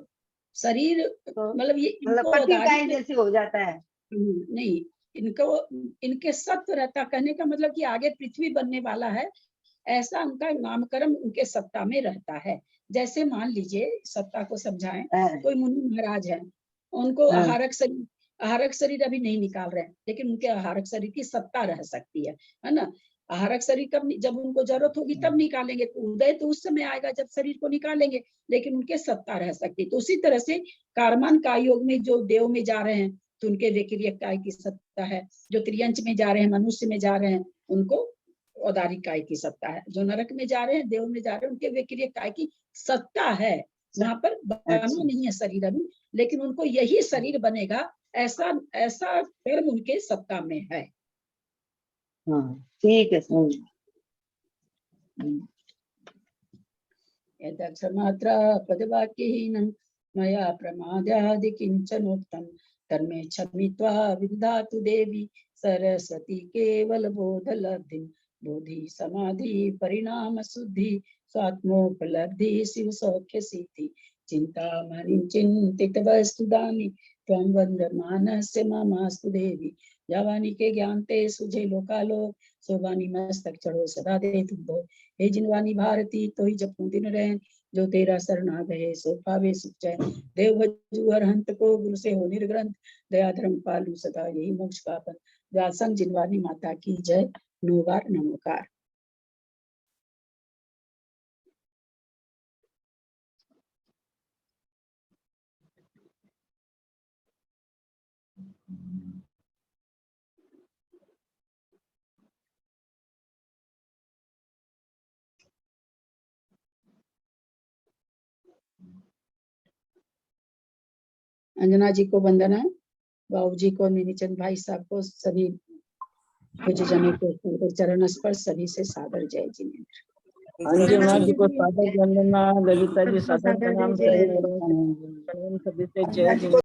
शरीर तो मतलब ये पृथ्वी काय जैसे हो जाता है। नहीं, इनके सत्व रहता, कहने का मतलब कि आगे पृथ्वी बनने वाला है, ऐसा उनका नामकरण उनके सत्ता में रहता है। जैसे मान लीजिए, सत्ता को समझाएं, कोई मुनि महाराज है, उनको आहारक शरीर अभी नहीं निकाल रहे हैं, लेकिन उनके आहारक शरीर की सत्ता रह सकती है ना। आहारक शरीर कब, जब उनको जरूरत होगी तब निकालेंगे, तो उदय तो उस समय आएगा जब शरीर को निकालेंगे, लेकिन उनके सत्ता रह सकती है। तो उसी तरह से कारमान काय योग में जो देव में जा रहे हैं तो उनके विक्रियक काय की सत्ता है, जो त्रियंच में जा रहे हैं, मनुष्य में जा रहे हैं, उनको औदारिक काय की सत्ता है, जो नरक में जा रहे हैं, देव में जा रहे हैं, उनके विक्रियक काय की सत्ता है। वहां पर बना नहीं है शरीर अभी, लेकिन उनको यही शरीर बनेगा, ऐसा कर्म उनके सत्ता में है। ठीक है, यदक्षमात्रा पदवाक्यहीनं मया प्रमादादि किञ्चनोक्तं तन्मे क्षमित्वा विदधातु देवी सरस्वती केवल बोधलब्धिं बोधि समाधि परिणाम शुद्धि स्वात्मोपलब्धि शिव सौख्य सिद्धि चिंतामणि चिंतित वस्तुदानि त्वं वन्दमानस्य ममास्तु देवी यावानी के ज्ञान ते सुझे लोकालोक सोबानी मस्तक चढ़ो सदा दे तुम दो हे जिनवानी भारती तो ही जपूं दिन रहन जो तेरा शरणा गए सो पावे सुख चैन देव भजू अरहंत को गुरु से हो निर्ग्रंथ दया धर्म पालू सदा यही मोक्ष का पथ व्यासन जिनवानी माता की जय नोवार नमोकार। अंजना जी को वंदना, बाबू जी को, मिनीचंद भाई साहब को, सभी पूज्य जनों को चरण स्पर्श, सभी से सादर जय जिनेन्द्र। अंजना जी को सादर वंदना, ललिता जी सादर प्रणाम, सभी से जय जिनेन्द्र।